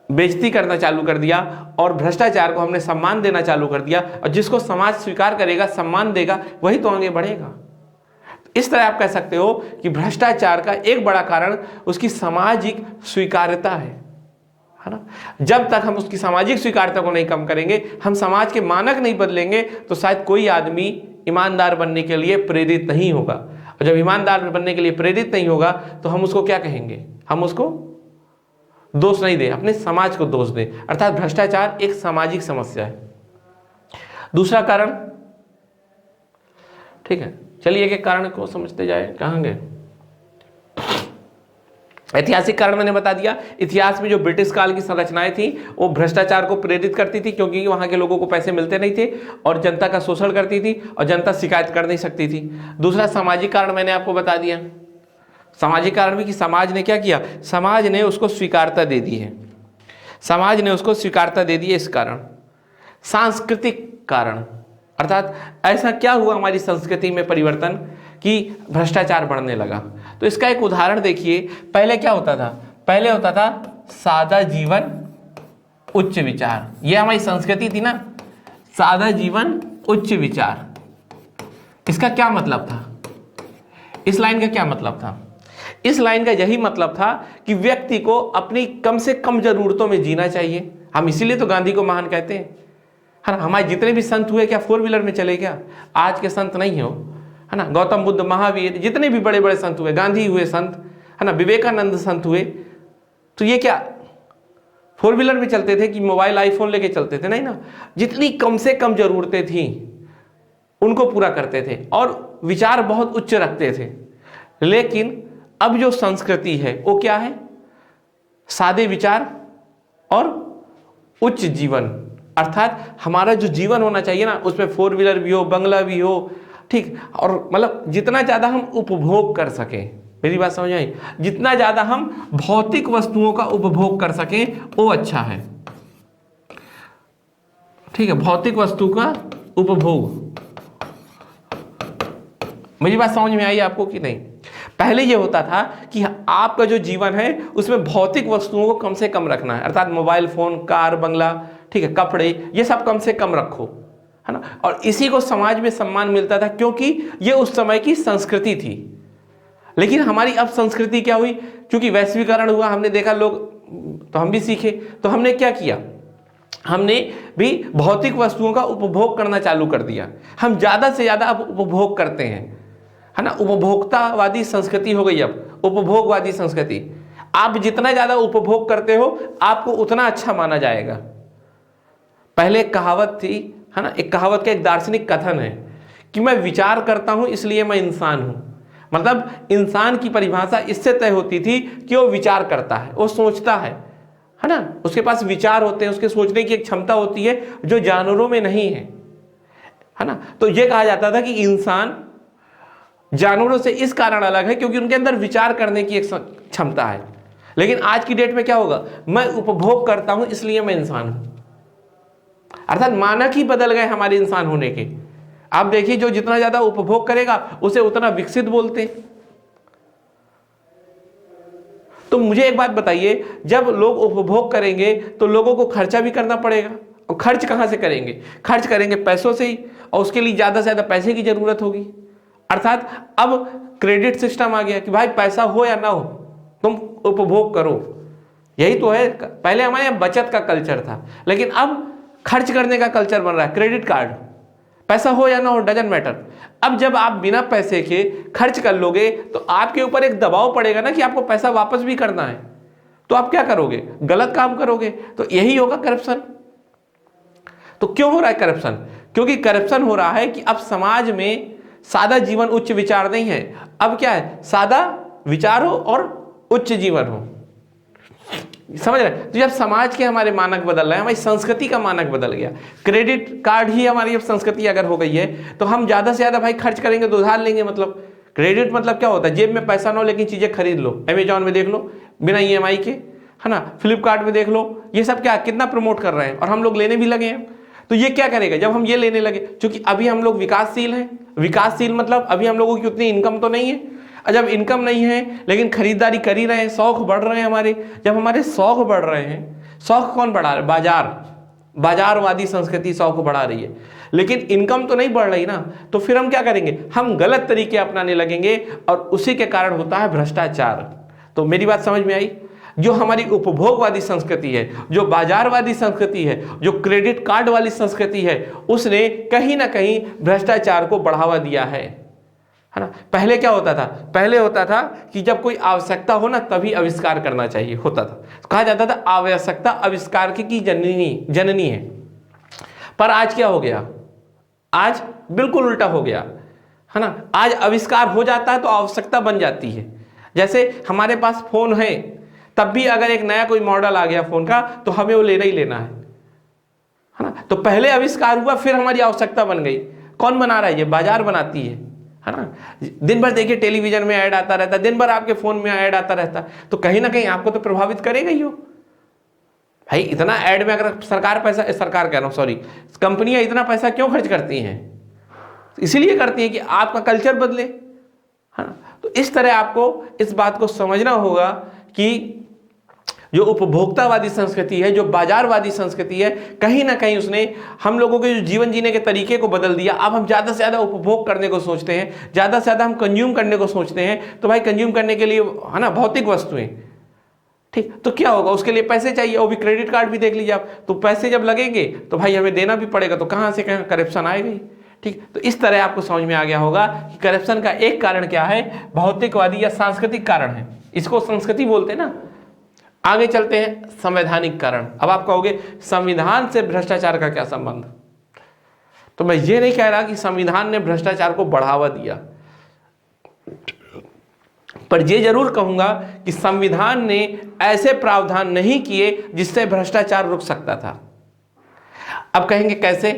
बेइज्जती करना चालू कर दिया और भ्रष्टाचार को हमने सम्मान देना चालू कर दिया। और जिसको समाज स्वीकार करेगा, सम्मान देगा, वही तो आगे बढ़ेगा। इस तरह आप कह सकते हो कि भ्रष्टाचार का एक बड़ा कारण उसकी सामाजिक स्वीकार्यता है ना। जब तक हम उसकी सामाजिक स्वीकार्यता को नहीं कम करेंगे, हम समाज के मानक नहीं बदलेंगे, तो शायद कोई आदमी ईमानदार बनने के लिए प्रेरित नहीं होगा। और जब ईमानदार बनने के लिए प्रेरित नहीं होगा, तो हम उसको क्या कहेंगे? हम उसको दोष नहीं दें, अपने समाज को दोष दें। अर्थात भ्रष्टाचार एक सामाजिक समस्या है। दूसरा कारण, ठीक है, चलिए एक एक कारण को समझते जाए। कहाँ गए? ऐतिहासिक कारण मैंने बता दिया। इतिहास में जो ब्रिटिश काल की संरचनाएं थी, वो भ्रष्टाचार को प्रेरित करती थी, क्योंकि वहां के लोगों को पैसे मिलते नहीं थे और जनता का शोषण करती थी और जनता शिकायत कर नहीं सकती थी। दूसरा सामाजिक कारण मैंने आपको बता दिया। सामाजिक कारण भी कि समाज ने क्या किया, समाज ने उसको स्वीकारता दे दी है, समाज ने उसको स्वीकारता दे दी है। इस कारण सांस्कृतिक कारण, अर्थात ऐसा क्या हुआ हमारी संस्कृति में परिवर्तन कि भ्रष्टाचार बढ़ने लगा। तो इसका एक उदाहरण देखिए। पहले क्या होता था? पहले होता था सादा जीवन उच्च विचार। ये हमारी संस्कृति थी ना, सादा जीवन उच्च विचार। इसका क्या मतलब था? इस लाइन का क्या मतलब था? इस लाइन का यही मतलब था कि व्यक्ति को अपनी कम से कम जरूरतों में जीना चाहिए। हम इसीलिए तो गांधी को महान कहते हैं, है ना। हमारे जितने भी संत हुए, क्या 4 व्हीलर में चले क्या? आज के संत नहीं हो, है ना। गौतम बुद्ध, महावीर, जितने भी बड़े बड़े संत हुए, गांधी हुए संत, है ना, विवेकानंद संत हुए, तो ये क्या 4 व्हीलर में चलते थे कि मोबाइल आईफोन लेके चलते थे? नहीं ना। जितनी कम से कम जरूरतें थी उनको पूरा करते थे और विचार बहुत उच्च रखते थे। लेकिन अब जो संस्कृति है वो क्या है? सादे विचार और उच्च जीवन। अर्थात हमारा जो जीवन होना चाहिए ना, उसमें 4 व्हीलर भी हो, बंगला भी हो, ठीक, और मतलब जितना ज़्यादा हम उपभोग कर सकें, मेरी बात समझ आई, जितना ज़्यादा हम भौतिक वस्तुओं का उपभोग कर सकें वो अच्छा है, ठीक है। भौतिक वस्तु का उपभोग, मेरी बात समझ में आई आपको कि नहीं? पहले ये होता था कि आपका जो जीवन है उसमें भौतिक वस्तुओं को कम से कम रखना है, अर्थात मोबाइल फोन, कार, बंगला, ठीक है, कपड़े, ये सब कम से कम रखो, है ना। और इसी को समाज में सम्मान मिलता था, क्योंकि ये उस समय की संस्कृति थी। लेकिन हमारी अब संस्कृति क्या हुई? क्योंकि वैश्वीकरण हुआ, हमने देखा लोग, तो हम भी सीखे, तो हमने क्या किया? हमने भी भौतिक वस्तुओं का उपभोग करना चालू कर दिया। हम ज़्यादा से ज़्यादा अब उपभोग करते हैं, है ना। उपभोक्तावादी संस्कृति हो गई अब, उपभोगवादी संस्कृति। आप जितना ज़्यादा उपभोग करते हो आपको उतना अच्छा माना जाएगा। पहले एक कहावत थी, है ना, एक कहावत का एक दार्शनिक कथन है कि मैं विचार करता हूं इसलिए मैं इंसान हूं। मतलब इंसान की परिभाषा इससे तय होती थी कि वो विचार करता है, वो सोचता है ना, उसके पास विचार होते हैं, उसके सोचने की एक क्षमता होती है जो जानवरों में नहीं है ना। तो ये कहा जाता था कि इंसान जानवरों से इस कारण अलग है क्योंकि उनके अंदर विचार करने की एक क्षमता है। लेकिन आज की डेट में क्या होगा? मैं उपभोग करता हूं इसलिए मैं इंसान हूं। अर्थात मानक ही बदल गए हमारे इंसान होने के। आप देखिए, जो जितना ज्यादा उपभोग करेगा उसे उतना विकसित बोलते। तो मुझे एक बात बताइए, जब लोग उपभोग करेंगे तो लोगों को खर्चा भी करना पड़ेगा, और खर्च कहां से करेंगे? खर्च करेंगे पैसों से ही, और उसके लिए ज्यादा से ज्यादा पैसे की जरूरत होगी। अर्थात अब क्रेडिट सिस्टम आ गया कि भाई पैसा हो या ना हो तुम उपभोग करो। यही तो है। पहले हमारे यहाँ बचत का कल्चर था, लेकिन अब खर्च करने का कल्चर बन रहा है। क्रेडिट कार्ड, पैसा हो या ना हो डजंट मैटर। अब जब आप बिना पैसे के खर्च कर लोगे तो आपके ऊपर एक दबाव पड़ेगा ना कि आपको पैसा वापस भी करना है, तो आप क्या करोगे? गलत काम करोगे। तो यही होगा करप्शन। तो क्यों हो रहा है करप्शन? क्योंकि करप्शन हो रहा है कि अब समाज में सादा जीवन उच्च विचार नहीं है, अब क्या है? सादा विचार हो और उच्च जीवन हो। समझ रहे? तो जब समाज के हमारे मानक बदल रहे हैं, हमारी संस्कृति का मानक बदल गया, क्रेडिट कार्ड ही हमारी अब संस्कृति अगर हो गई है, तो हम ज्यादा से ज्यादा भाई खर्च करेंगे तो उधार लेंगे। मतलब क्रेडिट मतलब क्या होता है? जेब में पैसा ना हो लेकिन चीजें खरीद लो। अमेजॉन में देख लो बिना EMI के, है ना। फ्लिपकार्ट में देख लो, ये सब क्या कितना प्रमोट कर रहे हैं और हम लोग लेने भी लगे हैं। तो ये क्या करेगा जब हम ये लेने लगे? क्योंकि अभी हम लोग विकासशील हैं। विकासशील मतलब अभी हम लोगों की उतनी इनकम तो नहीं है, और जब इनकम नहीं है लेकिन खरीदारी कर ही रहे हैं, शौक बढ़ रहे हैं हमारे। जब हमारे शौक बढ़ रहे हैं, शौक कौन बढ़ा रहा है? बाजार, बाजारवादी संस्कृति शौक बढ़ा रही है, लेकिन इनकम तो नहीं बढ़ रही ना। तो फिर हम क्या करेंगे? हम गलत तरीके अपनाने लगेंगे और उसी के कारण होता है भ्रष्टाचार। तो मेरी बात समझ में आई? जो हमारी उपभोगवादी संस्कृति है, जो बाजारवादी संस्कृति है, जो क्रेडिट कार्ड वाली संस्कृति है, उसने कहीं ना कहीं भ्रष्टाचार को बढ़ावा दिया है ना। पहले क्या होता था? पहले होता था कि जब कोई आवश्यकता हो ना तभी आविष्कार करना चाहिए होता था। कहा जाता था आवश्यकता आविष्कार की जननी है। पर आज क्या हो गया? आज बिल्कुल उल्टा हो गया, है ना। आज आविष्कार हो जाता है तो आवश्यकता बन जाती है। जैसे हमारे पास फोन है, तब भी अगर एक नया कोई मॉडल आ गया फोन का तो हमें वो लेना ही लेना है ना। तो पहले आविष्कार हुआ, फिर हमारी आवश्यकता बन गई। कौन बना रहा है? ये बाजार बनाती है ना। दिन भर देखिए टेलीविजन में ऐड आता रहता है, दिन भर आपके फोन में ऐड आता रहता है, तो कहीं ना कहीं आपको तो प्रभावित करेगा ही हो भाई। इतना ऐड में अगर सरकार कह रहा हूं सॉरी, कंपनियां इतना पैसा क्यों खर्च करती हैं? इसीलिए करती हैं कि आपका कल्चर बदले, है ना। तो इस तरह आपको इस बात को समझना होगा कि जो उपभोक्तावादी संस्कृति है, जो बाजारवादी संस्कृति है, कहीं ना कहीं उसने हम लोगों के जो जीवन जीने के तरीके को बदल दिया। अब हम ज़्यादा से ज़्यादा उपभोग करने को सोचते हैं, ज़्यादा से ज़्यादा हम कंज्यूम करने को सोचते हैं। तो भाई कंज्यूम करने के लिए, है ना, भौतिक वस्तुएं, ठीक, तो क्या होगा? उसके लिए पैसे चाहिए, वो भी क्रेडिट कार्ड भी देख लीजिए आप। तो पैसे जब लगेंगे तो भाई हमें देना भी पड़ेगा, तो कहाँ से कहाँ करप्शन आएगा ही। ठीक, तो इस तरह आपको समझ में आ गया होगा कि करप्शन का एक कारण क्या है? भौतिकवादी या सांस्कृतिक कारण है, इसको संस्कृति बोलते हैं ना। आगे चलते हैं संवैधानिक कारण। अब आप कहोगे संविधान से भ्रष्टाचार का क्या संबंध? तो मैं ये नहीं कह रहा कि संविधान ने भ्रष्टाचार को बढ़ावा दिया, पर यह जरूर कहूंगा कि संविधान ने ऐसे प्रावधान नहीं किए जिससे भ्रष्टाचार रुक सकता था। अब कहेंगे कैसे?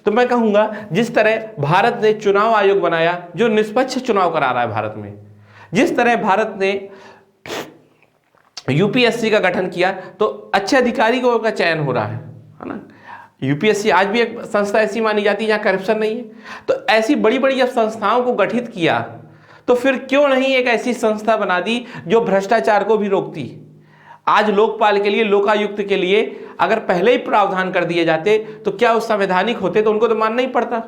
तो मैं कहूंगा जिस तरह भारत ने चुनाव आयोग बनाया जो निष्पक्ष चुनाव करा रहा है भारत में, जिस तरह भारत ने UPSC का गठन किया तो अच्छे अधिकारियों का चयन हो रहा है ना। UPSC आज भी एक संस्था ऐसी मानी जाती है जहां करप्शन नहीं है। तो ऐसी बड़ी बड़ी जब संस्थाओं को गठित किया तो फिर क्यों नहीं एक ऐसी संस्था बना दी जो भ्रष्टाचार को भी रोकती? आज लोकपाल के लिए, लोकायुक्त के लिए अगर पहले ही प्रावधान कर दिए जाते तो क्या वो संवैधानिक होते? तो उनको तो मानना ही पड़ता,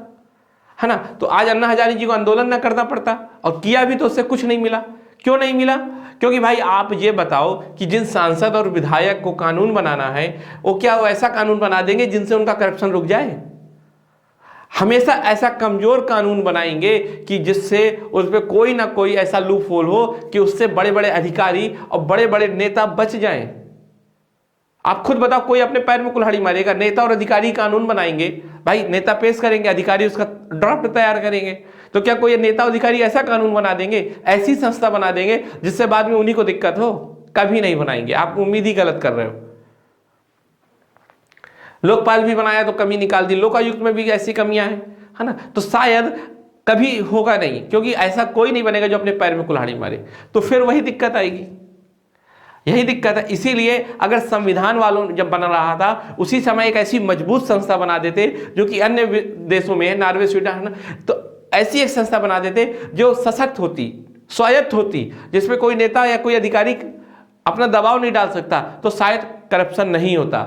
है ना। तो आज अन्ना हजारे जी को आंदोलन ना करना पड़ता, और किया भी तो उससे कुछ नहीं मिला। क्यों नहीं मिला? क्योंकि भाई आप ये बताओ कि जिन सांसद और विधायक को कानून बनाना है वो क्या वो ऐसा कानून बना देंगे जिनसे उनका करप्शन रुक जाए? हमेशा ऐसा कमजोर कानून बनाएंगे कि जिससे उस पर कोई ना कोई ऐसा लूप होल हो कि उससे बड़े बड़े अधिकारी और बड़े बड़े नेता बच जाएं। आप खुद बताओ, कोई अपने पैर में कुल्हाड़ी मारेगा? नेता और अधिकारी कानून बनाएंगे, भाई नेता पेश करेंगे, अधिकारी उसका ड्राफ्ट तैयार करेंगे। तो क्या कोई नेता अधिकारी ऐसा कानून बना देंगे, ऐसी संस्था बना देंगे जिससे बाद में उन्हीं को दिक्कत हो? कभी नहीं बनाएंगे। आप उम्मीद ही गलत कर रहे हो। लोकपाल भी बनाया तो कमी निकाल दी, लोकायुक्त में भी ऐसी कमियां हैं, है ना। तो शायद कभी होगा नहीं, क्योंकि ऐसा कोई नहीं बनेगा जो अपने पैर में कुल्हाड़ी मारे। तो फिर वही दिक्कत आएगी, यही दिक्कत है। इसीलिए अगर संविधान वालों जब बना रहा था उसी समय एक ऐसी मजबूत संस्था बना देते जो कि अन्य देशों में है, नॉर्वे, स्वीडन, तो ऐसी एक संस्था बना देते जो सशक्त होती, स्वायत्त होती, जिसमें कोई नेता या कोई अधिकारी अपना दबाव नहीं डाल सकता, तो शायद करप्शन नहीं होता,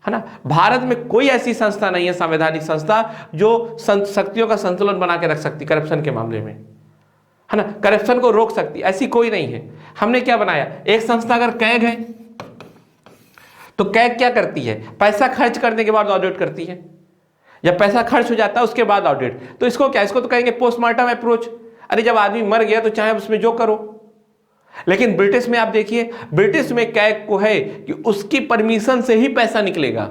है ना। भारत में कोई ऐसी संस्था नहीं है, संवैधानिक संस्था, जो शक्तियों का संतुलन बना के रख सकती करप्शन के मामले में, है ना, करप्शन को रोक सकती, ऐसी कोई नहीं है। हमने क्या बनाया? एक संस्था अगर कैग है तो कैग क्या करती है, पैसा खर्च करने के बाद ऑडिट करती है। जब पैसा खर्च हो जाता है उसके बाद ऑडिट। तो इसको क्या, इसको तो कहेंगे पोस्टमार्टम अप्रोच। अरे जब आदमी मर गया तो चाहे उसमें जो करो। लेकिन ब्रिटिश में आप देखिए, ब्रिटिश में कैग को है कि उसकी परमिशन से ही पैसा निकलेगा,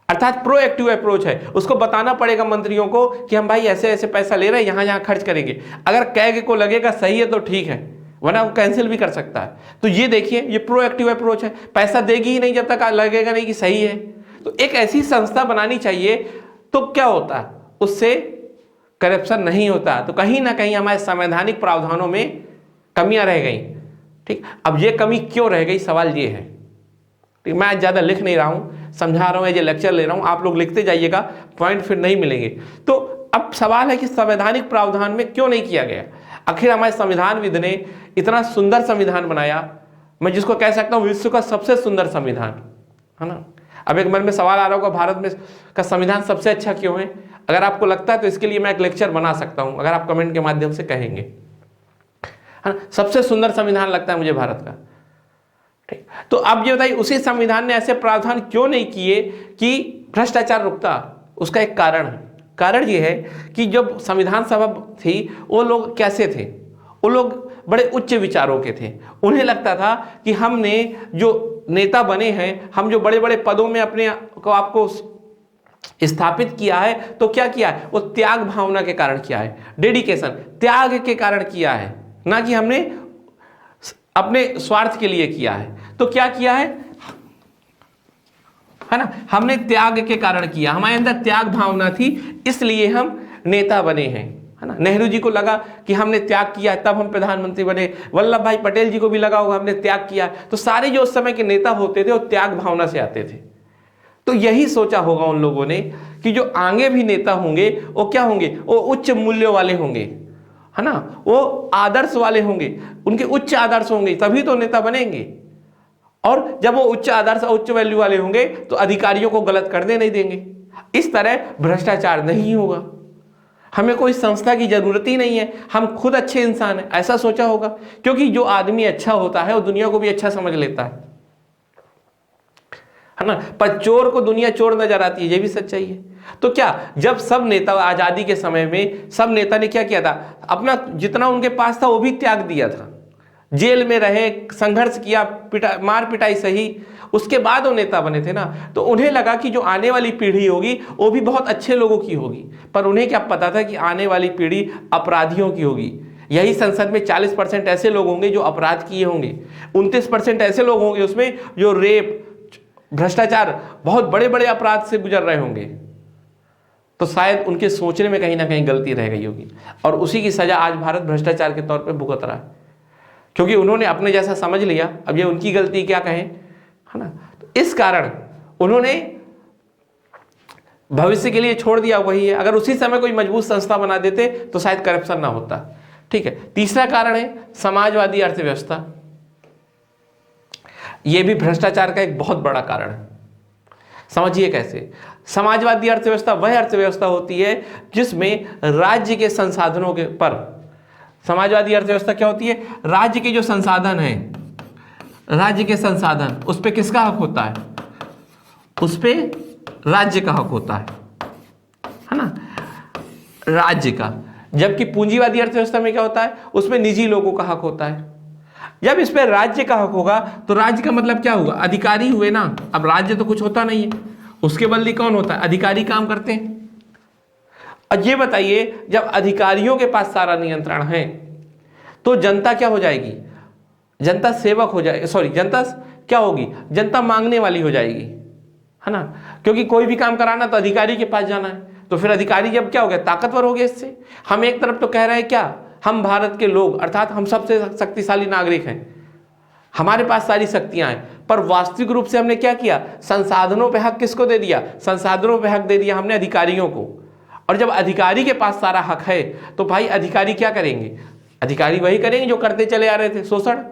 अर्थात प्रोएक्टिव अप्रोच है। उसको बताना पड़ेगा मंत्रियों को कि हम भाई ऐसे ऐसे पैसा ले रहे हैं, यहां यहां खर्च करेंगे। अगर कैग को लगेगा सही है तो ठीक है, वरना वो कैंसिल भी कर सकता है। तो ये देखिए, ये प्रोएक्टिव अप्रोच है। पैसा देगी ही नहीं जब तक लगेगा नहीं कि सही है। तो एक ऐसी संस्था बनानी चाहिए, तो क्या होता है, उससे करप्शन नहीं होता। तो कहीं ना कहीं हमारे संवैधानिक प्रावधानों में कमियां रह गई। ठीक, अब ये कमी क्यों रह गई, सवाल ये है। ठीक, मैं ज़्यादा लिख नहीं रहा हूं, समझा रहा हूं, ये लेक्चर ले रहा हूं, आप लोग लिखते जाइएगा, पॉइंट फिर नहीं मिलेंगे। तो अब सवाल है कि संवैधानिक प्रावधान में क्यों नहीं किया गया। आखिर हमारे संविधानविद ने इतना सुंदर संविधान बनाया, मैं जिसको कह सकता हूं विश्व का सबसे सुंदर संविधान, है ना। अब एक मन में सवाल आ रहा होगा, भारत में का संविधान सबसे अच्छा क्यों है। अगर आपको लगता है तो इसके लिए मैं एक लेक्चर बना सकता हूं, अगर आप कमेंट के माध्यम से कहेंगे, है ना। सबसे सुंदर संविधान लगता है मुझे भारत का। ठीक, तो अब ये बताइए, उसी संविधान ने ऐसे प्रावधान क्यों नहीं किए कि भ्रष्टाचार रुकता। उसका एक कारण है। कारण ये है कि जब संविधान सभा थी, वो लोग कैसे थे, वो लोग बड़े उच्च विचारों के थे। उन्हें लगता था कि हमने जो नेता बने हैं, हम जो बड़े बड़े पदों में अपने को आपको स्थापित किया है, तो क्या किया है, वो त्याग भावना के कारण किया है, डेडिकेशन, त्याग के कारण किया है, ना कि हमने अपने स्वार्थ के लिए किया है। तो क्या किया है ना, हमने त्याग के कारण किया, हमारे अंदर त्याग भावना थी, इसलिए हम नेता बने हैं, है ना। नेहरू जी को लगा कि हमने त्याग किया तब हम प्रधानमंत्री बने, वल्लभ भाई पटेल जी को भी लगा होगा हमने त्याग किया। तो सारे जो उस समय के नेता होते थे वो त्याग भावना से आते थे। तो यही सोचा होगा उन लोगों ने कि जो आगे भी नेता होंगे वो क्या होंगे, वो उच्च मूल्यों वाले होंगे, है ना, वो आदर्श वाले होंगे, उनके उच्च आदर्श होंगे, तभी तो नेता बनेंगे। और जब वो उच्च आदर्श उच्च वैल्यू वाले होंगे तो अधिकारियों को गलत करने नहीं देंगे। इस तरह भ्रष्टाचार नहीं होगा, हमें कोई संस्था की जरूरत ही नहीं है, हम खुद अच्छे इंसान हैं, ऐसा सोचा होगा। क्योंकि जो आदमी अच्छा होता है वो दुनिया को भी अच्छा समझ लेता है ना। पर चोर को दुनिया चोर नजर आती है, ये भी सच्चाई है। तो क्या, जब सब नेता आजादी के समय में सब नेता ने क्या किया था, अपना जितना उनके पास था वो भी त्याग दिया था, जेल में रहे, संघर्ष किया, मार पिटाई सही, उसके बाद वो नेता बने थे ना। तो उन्हें लगा कि जो आने वाली पीढ़ी होगी वो भी बहुत अच्छे लोगों की होगी। पर उन्हें क्या पता था कि आने वाली पीढ़ी अपराधियों की होगी। यही संसद में 40% ऐसे लोग होंगे जो अपराध किए होंगे, 29% ऐसे लोग होंगे उसमें जो रेप, भ्रष्टाचार, बहुत बड़े बड़े अपराध से गुजर रहे होंगे। तो शायद उनके सोचने में कहीं ना कहीं गलती रह गई होगी, और उसी की सजा आज भारत भ्रष्टाचार के तौर पर भुगत रहा है, क्योंकि उन्होंने अपने जैसा समझ लिया। अब ये उनकी गलती क्या कहें, है ना। तो इस कारण उन्होंने भविष्य के लिए छोड़ दिया वही है। अगर उसी समय कोई मजबूत संस्था बना देते तो शायद करप्शन ना होता। ठीक है, तीसरा कारण है समाजवादी अर्थव्यवस्था। यह भी भ्रष्टाचार का एक बहुत बड़ा कारण है। समझिए कैसे। समाजवादी अर्थव्यवस्था वह अर्थव्यवस्था होती है जिसमें राज्य के संसाधनों के पर, समाजवादी अर्थव्यवस्था क्या होती है, राज्य के जो संसाधन है, राज्य के संसाधन, उस पे किसका हक होता है, उस पे राज्य का हक होता है ना, राज्य का। जबकि पूंजीवादी अर्थव्यवस्था में क्या होता है, उसमें निजी लोगों का हक होता है। जब इस पे राज्य का हक होगा तो राज्य का मतलब क्या होगा, अधिकारी हुए ना। अब राज्य तो कुछ होता नहीं है, उसके बदले कौन होता है, अधिकारी काम करते हैं। और ये बताइए, जब अधिकारियों के पास सारा नियंत्रण है तो जनता क्या हो जाएगी, जनता सेवक हो जाएगी, सॉरी जनता क्या होगी, जनता मांगने वाली हो जाएगी, है ना। क्योंकि कोई भी काम कराना तो अधिकारी के पास जाना है, तो फिर अधिकारी जब क्या हो गया, ताकतवर हो गए। इससे हम एक तरफ तो कह रहे हैं क्या, हम भारत के लोग अर्थात हम सबसे शक्तिशाली नागरिक हैं, हमारे पास सारी शक्तियां हैं, पर वास्तविक रूप से हमने क्या किया, संसाधनों पे हक किसको दे दिया, संसाधनों पे हक दे दिया हमने अधिकारियों को। और जब अधिकारी के पास सारा हक है तो भाई अधिकारी क्या करेंगे, अधिकारी वही करेंगे जो करते चले आ रहे थे, शोषण।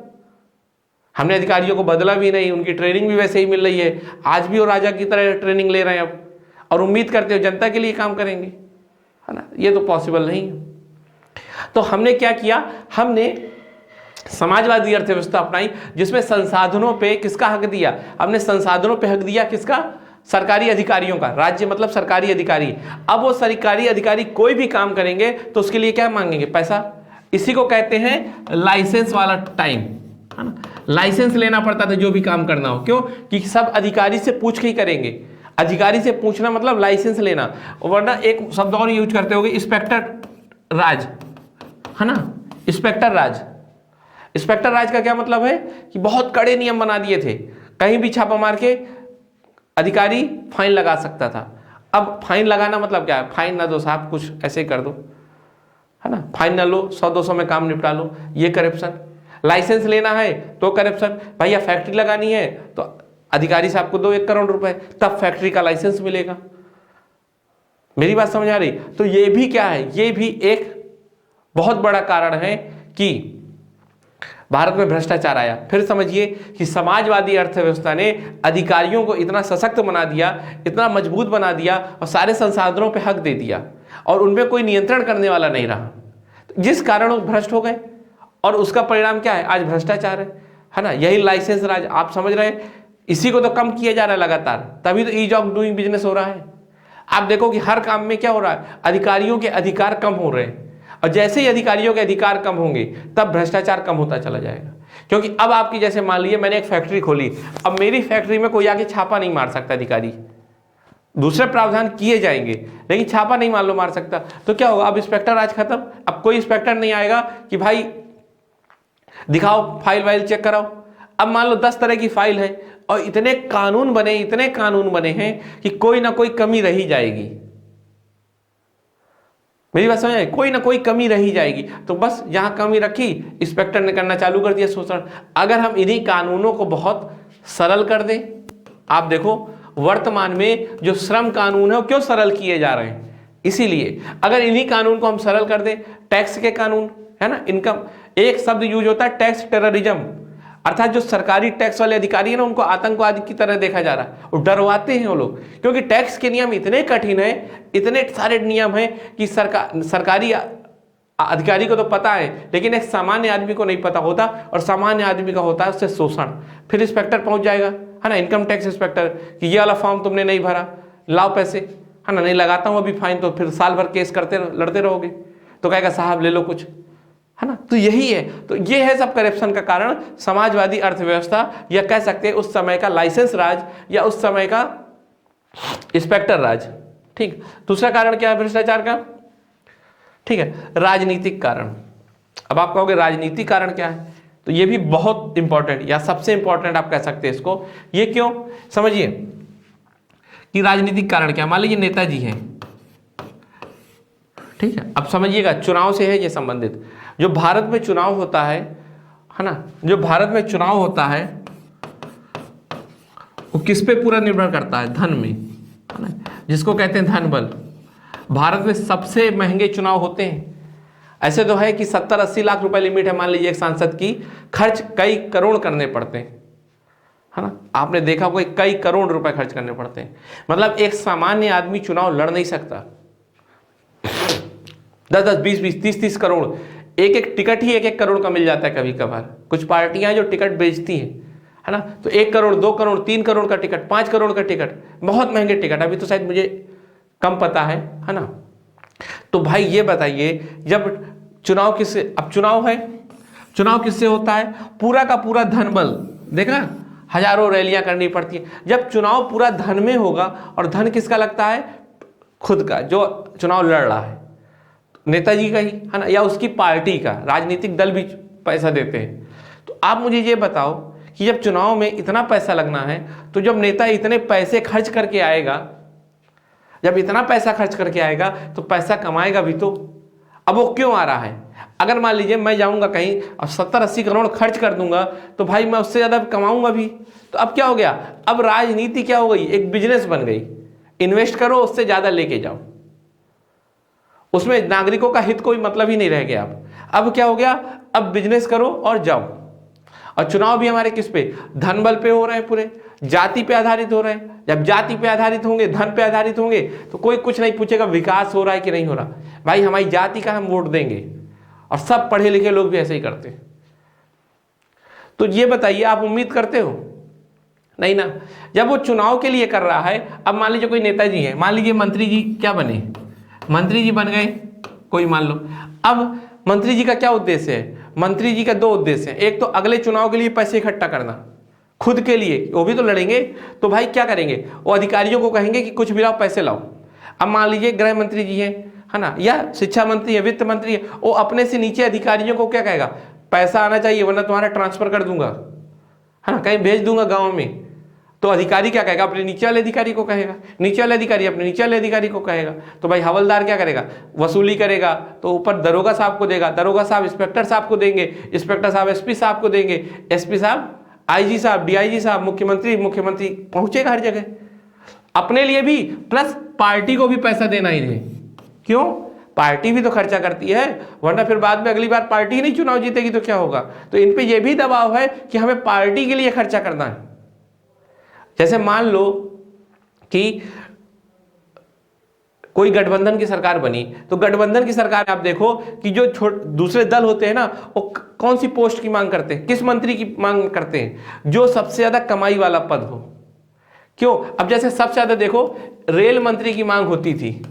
हमने अधिकारियों को बदला भी नहीं, उनकी ट्रेनिंग भी वैसे ही मिल रही है, आज भी वो राजा की तरह ट्रेनिंग ले रहे हैं अब, और उम्मीद करते हो जनता के लिए काम करेंगे, है ना। ये तो पॉसिबल नहीं है। तो हमने क्या किया, हमने समाजवादी अर्थव्यवस्था अपनाई जिसमें संसाधनों पे किसका हक दिया, हमने संसाधनों पे हक दिया किसका, सरकारी अधिकारियों का। राज्य मतलब सरकारी अधिकारी। अब वो सरकारी अधिकारी कोई भी काम करेंगे तो उसके लिए क्या मांगेंगे, पैसा। इसी को कहते हैं लाइसेंस वाला टाइम, है ना। लाइसेंस लेना पड़ता था जो भी काम करना हो, क्यों कि सब अधिकारी से पूछ के ही करेंगे। अधिकारी से पूछना मतलब लाइसेंस लेना, वरना एक शब्द और यूज करते होंगे, इंस्पेक्टर राज, है ना। इंस्पेक्टर राज, इंस्पेक्टर राज का क्या मतलब है कि बहुत कड़े नियम बना दिए थे, कहीं भी छापा मार के अधिकारी फाइन लगा सकता था। अब फाइन लगाना मतलब क्या है, फाइन ना दो साहब, कुछ ऐसे कर दो, है ना। फाइन ना लो, 100-200 में काम निपटा लो, ये करप्शन। लाइसेंस लेना है तो करप्शन, भैया फैक्ट्री लगानी है तो अधिकारी साहब को दो 1 करोड़ रुपए, तब फैक्ट्री का लाइसेंस मिलेगा। मेरी बात समझ आ रही। तो ये भी क्या है, ये भी एक बहुत बड़ा कारण है कि भारत में भ्रष्टाचार आया। फिर समझिए कि समाजवादी अर्थव्यवस्था ने अधिकारियों को इतना सशक्त बना दिया, इतना मजबूत बना दिया और सारे संसाधनों पे हक दे दिया और उनमें कोई नियंत्रण करने वाला नहीं रहा, जिस कारण वो भ्रष्ट हो गए। और उसका परिणाम क्या है, आज भ्रष्टाचार है ना। यही लाइसेंस राज, आप समझ रहे हैं, इसी को तो कम किया जा रहा है लगातार, तभी तो ईज ऑफ डूइंग बिजनेस हो रहा है। आप देखो कि हर काम में क्या हो रहा है, अधिकारियों के अधिकार कम हो रहे हैं, और जैसे ही अधिकारियों के अधिकार कम होंगे तब भ्रष्टाचार कम होता चला जाएगा। क्योंकि अब आपकी, जैसे मान लीजिए मैंने एक फैक्ट्री खोली, अब मेरी फैक्ट्री में कोई आके छापा नहीं मार सकता अधिकारी, दूसरे प्रावधान किए जाएंगे लेकिन छापा नहीं मान लो मार सकता। तो क्या होगा, अब इंस्पेक्टर आज खत्म, अब कोई इंस्पेक्टर नहीं आएगा कि भाई दिखाओ फाइल वाइल चेक कराओ। अब मान लो 10 तरह की फाइल है और इतने कानून बने हैं कि कोई ना कोई कमी रही जाएगी। मेरी बात समझ आई, कोई ना कोई कमी रही जाएगी। तो बस जहां कमी रखी इंस्पेक्टर ने करना चालू कर दिया शोषण। अगर हम इन्हीं कानूनों को बहुत सरल कर दें, आप देखो वर्तमान में जो श्रम कानून है वो क्यों सरल किए जा रहे हैं, इसीलिए। अगर इन्हीं कानून को हम सरल कर दें, टैक्स के कानून है ना, इनकम, एक शब्द यूज होता है टैक्स टेररिज्म, अर्थात जो सरकारी टैक्स वाले अधिकारी है ना उनको आतंकवादी की तरह देखा जा रहा है, वो डरवाते हैं वो लोग, क्योंकि टैक्स के नियम इतने कठिन है, इतने सारे नियम हैं कि सरकारी अधिकारी को तो पता है लेकिन एक सामान्य आदमी को नहीं पता होता, और सामान्य आदमी का होता है उससे शोषण। फिर इंस्पेक्टर पहुंच जाएगा, है ना, इनकम टैक्स इंस्पेक्टर, कि ये वाला फॉर्म तुमने नहीं भरा, लाओ पैसे, है ना, नहीं लगाता हूं अभी फाइन, तो फिर साल भर केस करते लड़ते रहोगे, तो कहेगा साहब ले लो कुछ, है ना। तो यही है, तो ये है सब करप्शन का कारण, समाजवादी अर्थव्यवस्था, या कह सकते हैं उस समय का लाइसेंस राज, या उस समय का इंस्पेक्टर राज। ठीक, दूसरा कारण क्या है भ्रष्टाचार का, ठीक है, राजनीतिक कारण। अब आप कहोगे राजनीतिक कारण क्या है, तो ये भी बहुत इंपॉर्टेंट, या सबसे इंपॉर्टेंट आप कह सकते हैं इसको। ये क्यों, समझिए कि राजनीतिक कारण क्या, मान लीजिए नेताजी हैं, ठीक है। अब समझिएगा चुनाव से है ये संबंधित, जो भारत में चुनाव होता है ना, जो भारत में चुनाव होता है वो किस पे पूरा निर्भर करता है, धन में, है ना, जिसको कहते हैं धन बल। भारत में सबसे महंगे चुनाव होते हैं। ऐसे तो है कि 70-80 लाख रुपए लिमिट है मान लीजिए एक सांसद की, खर्च कई करोड़ करने पड़ते हैं, है ना। आपने देखा होगा कई करोड़ रुपए खर्च करने पड़ते हैं, मतलब एक सामान्य आदमी चुनाव लड़ नहीं सकता। 10-10, 20-20, 30-30 करोड़, एक टिकट ही 1-1 करोड़ का मिल जाता है कभी कभार। कुछ पार्टियां जो टिकट बेचती हैं, है ना, तो 1 करोड़, 2 करोड़, 3 करोड़ का टिकट, 5 करोड़ का टिकट, बहुत महंगे टिकट। अभी तो शायद मुझे कम पता है ना। तो भाई ये बताइए, जब चुनाव किससे, अब चुनाव है, चुनाव किससे होता है, पूरा का पूरा धन बल, देखा, हजारों रैलियां करनी पड़ती है। जब चुनाव पूरा धन में होगा, और धन किसका लगता है, खुद का, जो चुनाव लड़ रहा है, नेताजी का ही, है ना, या उसकी पार्टी का, राजनीतिक दल भी पैसा देते हैं। तो आप मुझे ये बताओ कि जब चुनाव में इतना पैसा लगना है, तो जब नेता इतने पैसे खर्च करके आएगा, जब इतना पैसा खर्च करके आएगा तो पैसा कमाएगा भी तो। अब वो क्यों आ रहा है, अगर मान लीजिए मैं जाऊंगा कहीं और 70-80 करोड़ खर्च कर दूंगा, तो भाई मैं उससे ज्यादा कमाऊंगा भी। तो अब क्या हो गया, अब राजनीति क्या हो गई, एक बिजनेस बन गई, इन्वेस्ट करो उससे ज्यादा लेके जाओ, उसमें नागरिकों का हित कोई मतलब ही नहीं रह गया। अब क्या हो गया, अब बिजनेस करो और जाओ। और चुनाव भी हमारे किस पे, धन बल पे हो रहे हैं, पूरे जाति पे आधारित हो रहे हैं। जब जाति पे आधारित होंगे, धन पे आधारित होंगे, तो कोई कुछ नहीं पूछेगा विकास हो रहा है कि नहीं हो रहा, भाई हमारी जाति का हम वोट देंगे। और सब पढ़े लिखे लोग भी ऐसे ही करते हैं, तो ये बताइए, आप उम्मीद करते हो? नहीं ना। जब वो चुनाव के लिए कर रहा है, अब मान लीजिए कोई नेताजी है, मान लीजिए मंत्री जी क्या बने, मंत्री जी बन गए कोई, मान लो। अब मंत्री जी का क्या उद्देश्य है? मंत्री जी का दो उद्देश्य है। एक तो अगले चुनाव के लिए पैसे इकट्ठा करना, खुद के लिए, वो भी तो लड़ेंगे। तो भाई क्या करेंगे, वो अधिकारियों को कहेंगे कि कुछ भी लाओ, पैसे लाओ। अब मान लीजिए गृह मंत्री जी हैं, है ना, या शिक्षा मंत्री है, वित्त मंत्री है, वो अपने से नीचे अधिकारियों को क्या कहेगा, पैसा आना चाहिए वरना तुम्हारा ट्रांसफर कर दूंगा, है ना, कहीं भेज दूंगा गाँव में। तो अधिकारी क्या कहेगा, अपने नीचे वाले अधिकारी को कहेगा, नीचे वाले अधिकारी अपने नीचे वाले अधिकारी को कहेगा। तो भाई हवलदार क्या करेगा, वसूली करेगा, तो ऊपर दरोगा साहब को देगा, दरोगा साहब इंस्पेक्टर साहब को देंगे, इंस्पेक्टर साहब एसपी साहब को देंगे, एसपी साहब आईजी साहब, डीआईजी साहब, मुख्यमंत्री, मुख्यमंत्री पहुंचेगा हर जगह। अपने लिए भी प्लस पार्टी को भी पैसा देना ही नहीं। क्यों? पार्टी भी तो खर्चा करती है, वरना फिर बाद में अगली बार पार्टी ही नहीं चुनाव जीतेगी तो क्या होगा। तो इन पे ये भी दबाव है कि हमें पार्टी के लिए खर्चा करना है। जैसे मान लो कि कोई गठबंधन की सरकार बनी, तो गठबंधन की सरकार आप देखो कि जो दूसरे दल होते हैं ना, वो कौन सी पोस्ट की मांग करते हैं, किस मंत्री की मांग करते हैं, जो सबसे ज्यादा कमाई वाला पद हो। क्यों? अब जैसे सबसे ज्यादा देखो रेल मंत्री की मांग होती थी,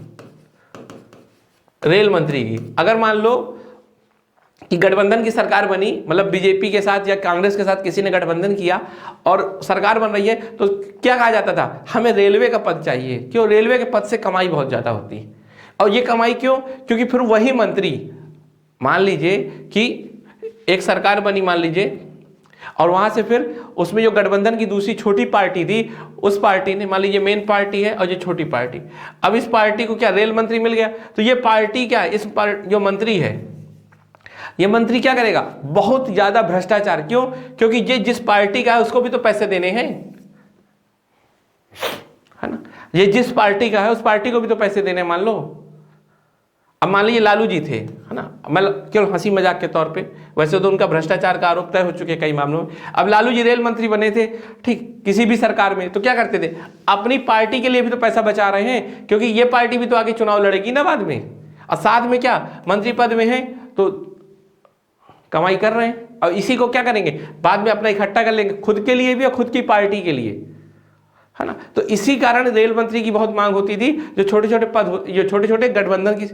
रेल मंत्री की। अगर मान लो कि गठबंधन की सरकार बनी, मतलब बीजेपी के साथ या कांग्रेस के साथ किसी ने गठबंधन किया और सरकार बन रही है, तो क्या कहा जाता था, हमें रेलवे का पद चाहिए। क्यों? रेलवे के पद से कमाई बहुत ज्यादा होती है। और ये कमाई क्यों? क्योंकि फिर वही मंत्री, मान लीजिए कि एक सरकार बनी मान लीजिए, और वहां से फिर उसमें जो गठबंधन की दूसरी छोटी पार्टी थी, उस पार्टी ने, मान लीजिए मेन पार्टी है और ये छोटी पार्टी, अब इस पार्टी को क्या रेल मंत्री मिल गया, तो ये पार्टी क्या है, इस जो मंत्री है, ये मंत्री क्या करेगा, बहुत ज्यादा भ्रष्टाचार। क्यों? क्योंकि ये जिस पार्टी का है उसको भी तो पैसे देने हैं, है ना, ये जिस पार्टी का है उस पार्टी को भी तो पैसे देने हैं। मान लो, अब मान लीजिए लालू जी थे, है ना, मैं केवल हंसी मजाक के तौर पे, वैसे तो उनका भ्रष्टाचार का आरोप तय हो चुके कई मामलों में। अब लालू जी रेल मंत्री बने थे, ठीक, किसी भी सरकार में, तो क्या करते थे, अपनी पार्टी के लिए भी तो पैसा बचा रहे हैं, क्योंकि ये पार्टी भी तो आगे चुनाव लड़ेगी ना बाद में, और साथ में क्या मंत्री पद में है तो कमाई कर रहे हैं, और इसी को क्या करेंगे, बाद में अपना इकट्ठा कर लेंगे, खुद के लिए भी और खुद की पार्टी के लिए, है ना। तो इसी कारण रेल मंत्री की बहुत मांग होती थी, जो छोटे छोटे पद, जो छोटे छोटे गठबंधन की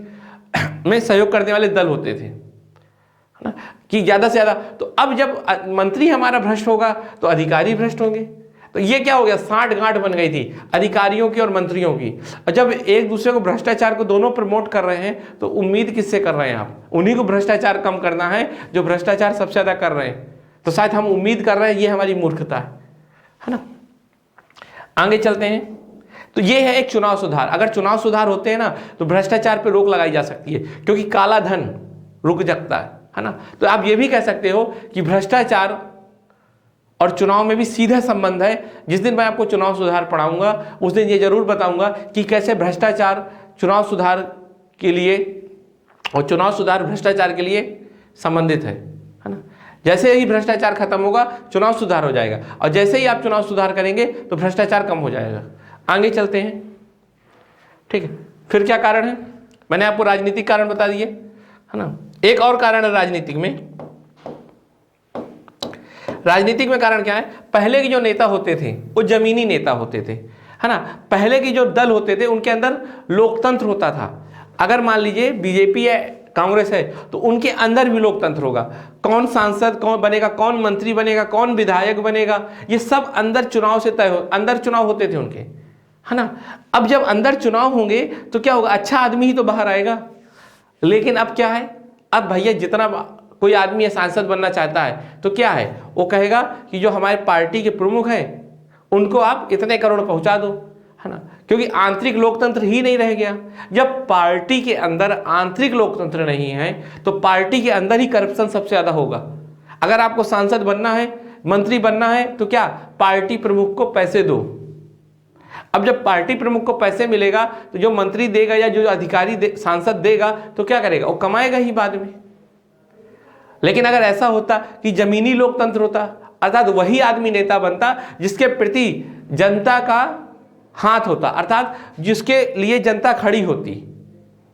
में सहयोग करने वाले दल होते थे, है ना, कि ज्यादा से ज्यादा। तो अब जब मंत्री हमारा भ्रष्ट होगा तो अधिकारी भ्रष्ट होंगे। तो ये क्या हो गया, साठ गांठ बन गई थी अधिकारियों की और मंत्रियों की। और जब एक दूसरे को भ्रष्टाचार को दोनों प्रमोट कर रहे हैं, तो उम्मीद किससे कर रहे हैं आप, उन्हीं को भ्रष्टाचार कम करना है जो भ्रष्टाचार सबसे ज्यादा कर रहे हैं। तो शायद हम उम्मीद कर रहे हैं, ये हमारी मूर्खता है ना। आगे चलते हैं। तो ये है एक चुनाव सुधार। अगर चुनाव सुधार होते हैं ना, तो भ्रष्टाचार पे रोक लगाई जा सकती है, क्योंकि काला धन रुक जाता है ना। तो आप ये भी कह सकते हो कि भ्रष्टाचार और चुनाव में भी सीधा संबंध है। जिस दिन मैं आपको चुनाव सुधार पढ़ाऊंगा, उस दिन ये जरूर बताऊंगा कि कैसे भ्रष्टाचार चुनाव सुधार के लिए और चुनाव सुधार भ्रष्टाचार के लिए संबंधित है ना। जैसे ही भ्रष्टाचार खत्म होगा, चुनाव सुधार हो जाएगा, और जैसे ही आप चुनाव सुधार करेंगे तो भ्रष्टाचार कम हो जाएगा। आगे चलते हैं, ठीक है। फिर क्या कारण है, मैंने आपको राजनीतिक कारण बता दिए, है ना। एक और कारण है राजनीतिक में। राजनीतिक में कारण क्या है, पहले के जो नेता होते थे वो जमीनी नेता होते थे, है ना। पहले के जो दल होते थे उनके अंदर लोकतंत्र होता था। अगर मान लीजिए बीजेपी है, कांग्रेस है, तो उनके अंदर भी लोकतंत्र होगा। कौन सांसद कौन बनेगा, कौन मंत्री बनेगा, कौन विधायक बनेगा, ये सब अंदर चुनाव से तय हो, अंदर चुनाव होते थे उनके, है ना। अब जब अंदर चुनाव होंगे तो क्या होगा, अच्छा आदमी ही तो बाहर आएगा। लेकिन अब क्या है, अब भैया जितना कोई आदमी सांसद बनना चाहता है तो क्या है, वो कहेगा कि जो हमारे पार्टी के प्रमुख हैं उनको आप इतने करोड़ पहुंचा दो, है ना। क्योंकि आंतरिक लोकतंत्र ही नहीं रह गया। जब पार्टी के अंदर आंतरिक लोकतंत्र नहीं है तो पार्टी के अंदर ही करप्शन सबसे ज्यादा होगा। अगर आपको सांसद बनना है, मंत्री बनना है, तो क्या, पार्टी प्रमुख को पैसे दो। अब जब पार्टी प्रमुख को पैसे मिलेगा तो जो मंत्री देगा या जो अधिकारी सांसद देगा तो क्या करेगा, वो कमाएगा ही बाद में। लेकिन अगर ऐसा होता कि जमीनी लोकतंत्र होता, अर्थात वही आदमी नेता बनता जिसके प्रति जनता का हाथ होता, अर्थात जिसके लिए जनता खड़ी होती।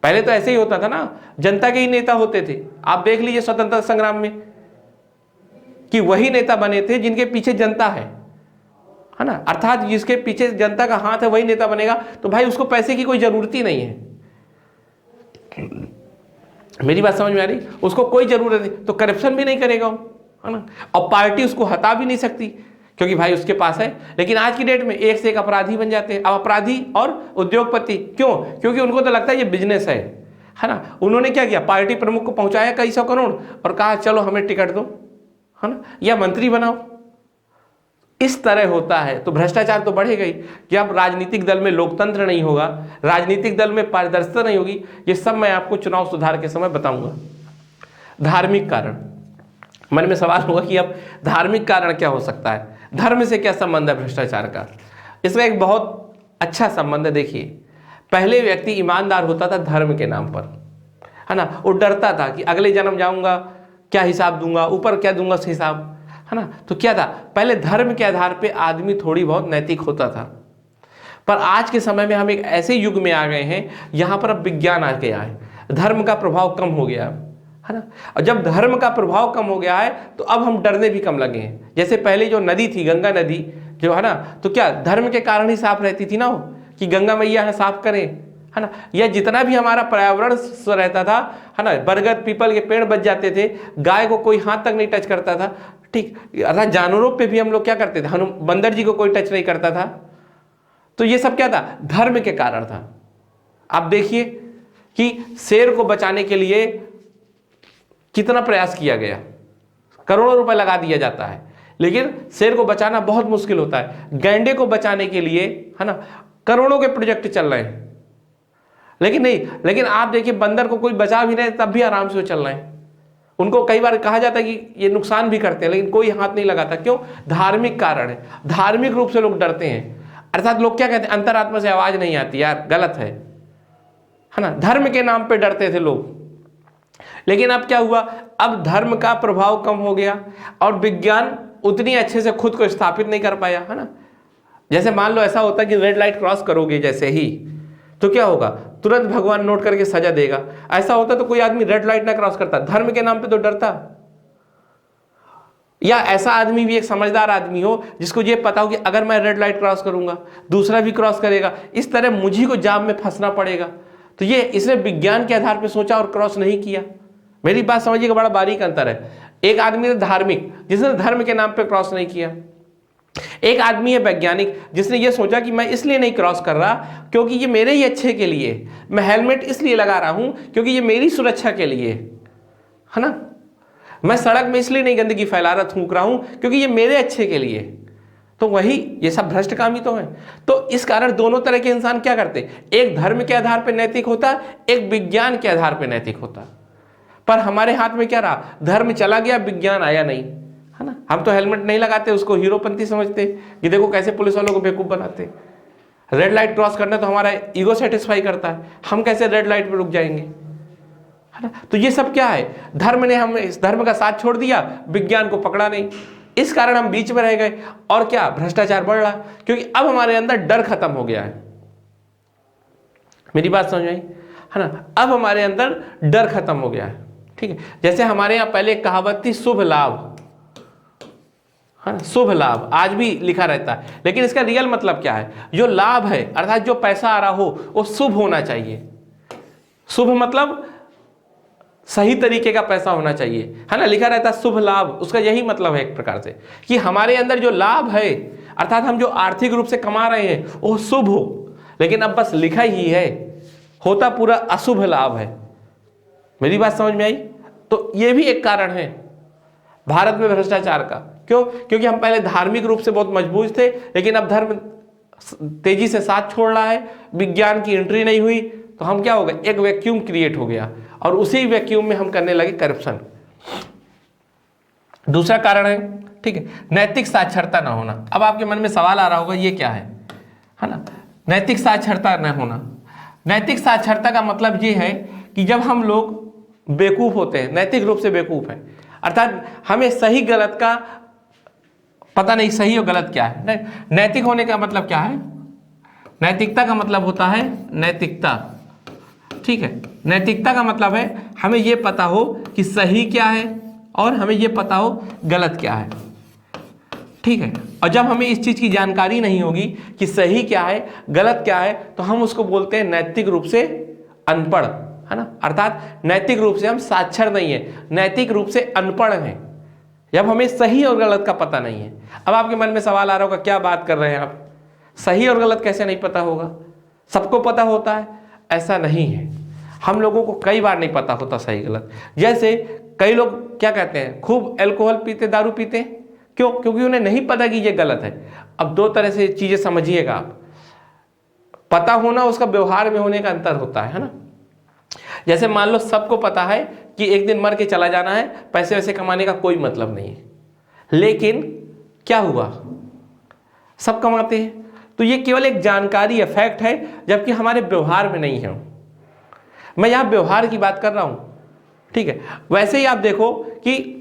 पहले तो ऐसे ही होता था ना, जनता के ही नेता होते थे। आप देख लीजिए स्वतंत्रता संग्राम में कि वही नेता बने थे जिनके पीछे जनता है ना, अर्थात जिसके पीछे जनता का हाथ है वही नेता बनेगा। तो भाई उसको पैसे की कोई जरूरत ही नहीं है। मेरी बात समझ में आ रही? उसको कोई जरूरत नहीं, तो करप्शन भी नहीं करेगा वो, है ना। और पार्टी उसको हटा भी नहीं सकती क्योंकि भाई उसके पास है। लेकिन आज की डेट में एक से एक अपराधी बन जाते हैं। अब अपराधी और उद्योगपति क्यों? क्योंकि उनको तो लगता है ये बिजनेस है ना। उन्होंने क्या किया, पार्टी प्रमुख को पहुंचाया कई सौ करोड़ और कहा चलो हमें टिकट दो, है ना, या मंत्री बनाओ। इस तरह होता है तो भ्रष्टाचार तो बढ़ेगा ही। कि अब राजनीतिक दल में लोकतंत्र नहीं होगा, राजनीतिक दल में पारदर्शिता नहीं होगी। ये सब मैं आपको चुनाव सुधार के समय बताऊंगा। धार्मिक कारण, मन में सवाल होगा कि अब धार्मिक कारण क्या हो सकता है, धर्म से क्या संबंध है भ्रष्टाचार का? इसका एक बहुत अच्छा संबंध है। देखिए, पहले व्यक्ति ईमानदार होता था धर्म के नाम पर, है ना। वो डरता था कि अगले जन्म जाऊंगा क्या हिसाब दूंगा, ऊपर क्या दूंगा हिसाब, है ना। तो क्या था, पहले धर्म के आधार पे आदमी थोड़ी बहुत नैतिक होता था। पर आज के समय में हम एक ऐसे युग में आ गए हैं यहां पर अब विज्ञान आ गया है, धर्म का प्रभाव कम हो गया, है ना। और जब धर्म का प्रभाव कम हो गया है तो अब हम डरने भी कम लगे हैं। जैसे पहले जो नदी थी, गंगा नदी जो है ना, तो क्या धर्म के कारण ही साफ रहती थी ना वो, कि गंगा मैया है साफ करें, है ना। या जितना भी हमारा पर्यावरण रहता था, है ना, बरगद पीपल के पेड़ बच जाते थे, गाय को कोई हाथ तक नहीं टच करता था, ठीक। अर्थात जानवरों पे भी हम लोग क्या करते थे, बंदर जी को कोई टच नहीं करता था। तो ये सब क्या था, धर्म के कारण था। आप देखिए कि शेर को बचाने के लिए कितना प्रयास किया गया, करोड़ों रुपए लगा दिया जाता है, लेकिन शेर को बचाना बहुत मुश्किल होता है। गैंडे को बचाने के लिए, है ना, करोड़ों के प्रोजेक्ट चल रहे हैं, लेकिन नहीं। लेकिन आप देखिए बंदर को कोई बचा भी नहीं तब भी आराम से वो चल रहे हैं। उनको कई बार कहा जाता है कि ये नुकसान भी करते हैं, लेकिन कोई हाथ नहीं लगाता। क्यों? धार्मिक कारण है, धार्मिक रूप से लोग डरते हैं। अर्थात लोग क्या कहते हैं, अंतरात्मा से आवाज नहीं आती, यार गलत है ना। धर्म के नाम पे डरते थे लोग। लेकिन अब क्या हुआ, अब धर्म का प्रभाव कम हो गया और विज्ञान उतनी अच्छे से खुद को स्थापित नहीं कर पाया, है ना। जैसे मान लो ऐसा होता है कि रेड लाइट क्रॉस करोगे जैसे ही, तो क्या होगा, तुरंत भगवान नोट करके सजा देगा। ऐसा होता तो कोई आदमी रेड लाइट ना क्रॉस करता, धर्म के नाम पे तो डरता। या ऐसा आदमी भी एक समझदार आदमी हो जिसको ये पता हो कि अगर मैं रेड लाइट क्रॉस करूंगा दूसरा भी क्रॉस करेगा, इस तरह मुझे को जाम में फंसना पड़ेगा। तो ये इसने विज्ञान के आधार पर सोचा और क्रॉस नहीं किया। मेरी बात समझिएगा, बड़ा बारीक अंतर है। एक आदमी है धार्मिक जिसने धर्म के नाम पे क्रॉस नहीं किया, एक आदमी है वैज्ञानिक जिसने ये सोचा कि मैं इसलिए नहीं क्रॉस कर रहा क्योंकि ये मेरे ही अच्छे के लिए, मैं हेलमेट इसलिए लगा रहा हूं क्योंकि ये मेरी सुरक्षा के लिए, है ना। मैं सड़क में इसलिए नहीं गंदगी फैला रहा, थूक रहा हूं क्योंकि ये मेरे अच्छे के लिए। तो वही ये सब भ्रष्ट काम ही तो है। तो इस कारण दोनों तरह के इंसान क्या करते, एक धर्म के आधार पर नैतिक होता, एक विज्ञान के आधार पर नैतिक होता। पर हमारे हाथ में क्या रहा, धर्म चला गया, विज्ञान आया नहीं, है ना। हम तो हेलमेट नहीं लगाते, उसको हीरोपंती समझते कि देखो कैसे पुलिस वालों को बेवकूफ बनाते। रेड लाइट क्रॉस करना तो हमारा ईगो सेटिस्फाई करता है, हम कैसे रेड लाइट पे रुक जाएंगे, है ना। तो ये सब क्या है, धर्म ने हम इस धर्म का साथ छोड़ दिया, विज्ञान को पकड़ा नहीं, इस कारण हम बीच में रह गए। और क्या, भ्रष्टाचार बढ़ रहा क्योंकि अब हमारे अंदर डर खत्म हो गया है। मेरी बात समझ आई, है ना। अब हमारे अंदर डर खत्म हो गया है, ठीक है। जैसे हमारे यहाँ पहले एक कहावत थी, शुभ लाभ, है ना, शुभ लाभ आज भी लिखा रहता है, लेकिन इसका रियल मतलब क्या है, जो लाभ है अर्थात जो पैसा आ रहा हो वो शुभ होना चाहिए। शुभ मतलब सही तरीके का पैसा होना चाहिए, है ना। लिखा रहता है शुभ लाभ, उसका यही मतलब है एक प्रकार से कि हमारे अंदर जो लाभ है अर्थात हम जो आर्थिक रूप से कमा रहे हैं वो शुभ हो। लेकिन अब बस लिखा ही है, होता पूरा अशुभ लाभ है। मेरी बात समझ में आई? तो ये भी एक कारण है भारत में भ्रष्टाचार का। क्यों? क्योंकि हम पहले धार्मिक रूप से बहुत मजबूत थे, लेकिन अब धर्म तेजी से साथ छोड़ रहा है, विज्ञान की एंट्री नहीं हुई, तो हम क्या हो गए, एक वैक्यूम क्रिएट हो गया और उसी वैक्यूम में हम करने लगे करप्शन। दूसरा कारण है, ठीक है, नैतिक साक्षरता ना होना। अब आपके मन में सवाल आ रहा होगा ये क्या है ना, नैतिक साक्षरता न होना। नैतिक साक्षरता का मतलब ये है कि जब हम लोग बेवकूफ होते हैं, नैतिक रूप से बेवकूफ है, अर्थात हमें सही गलत का पता नहीं, सही और गलत क्या है। नैतिक होने का मतलब क्या है, नैतिकता का मतलब होता है नैतिकता, ठीक है। नैतिकता का मतलब है हमें यह पता हो कि सही क्या है और हमें ये पता हो गलत क्या है, ठीक है। और जब हमें इस चीज की जानकारी नहीं होगी कि सही क्या है गलत क्या है, तो हम उसको बोलते हैं नैतिक रूप से अनपढ़, है ना। अर्थात नैतिक रूप से हम साक्षर नहीं है, नैतिक रूप से अनपढ़ हैं, जब हमें सही और गलत का पता नहीं है। अब आपके मन में सवाल आ रहा होगा, क्या बात कर रहे हैं आप, सही और गलत कैसे नहीं पता होगा, सबको पता होता है। ऐसा नहीं है, हम लोगों को कई बार नहीं पता होता सही गलत। जैसे कई लोग क्या कहते हैं, खूब अल्कोहल पीते, दारू पीते हैं, क्यों? क्योंकि उन्हें नहीं पता कि ये गलत है। अब दो तरह से चीजें समझिएगा आप, पता होना उसका व्यवहार में होने का अंतर होता है ना। जैसे मान लो सबको पता है कि एक दिन मर के चला जाना है, पैसे वैसे कमाने का कोई मतलब नहीं है, लेकिन क्या हुआ, सब कमाते हैं, तो ये केवल एक जानकारी है, फैक्ट है, जबकि हमारे व्यवहार में नहीं है। मैं यहां व्यवहार की बात कर रहा हूं, ठीक है। वैसे ही आप देखो कि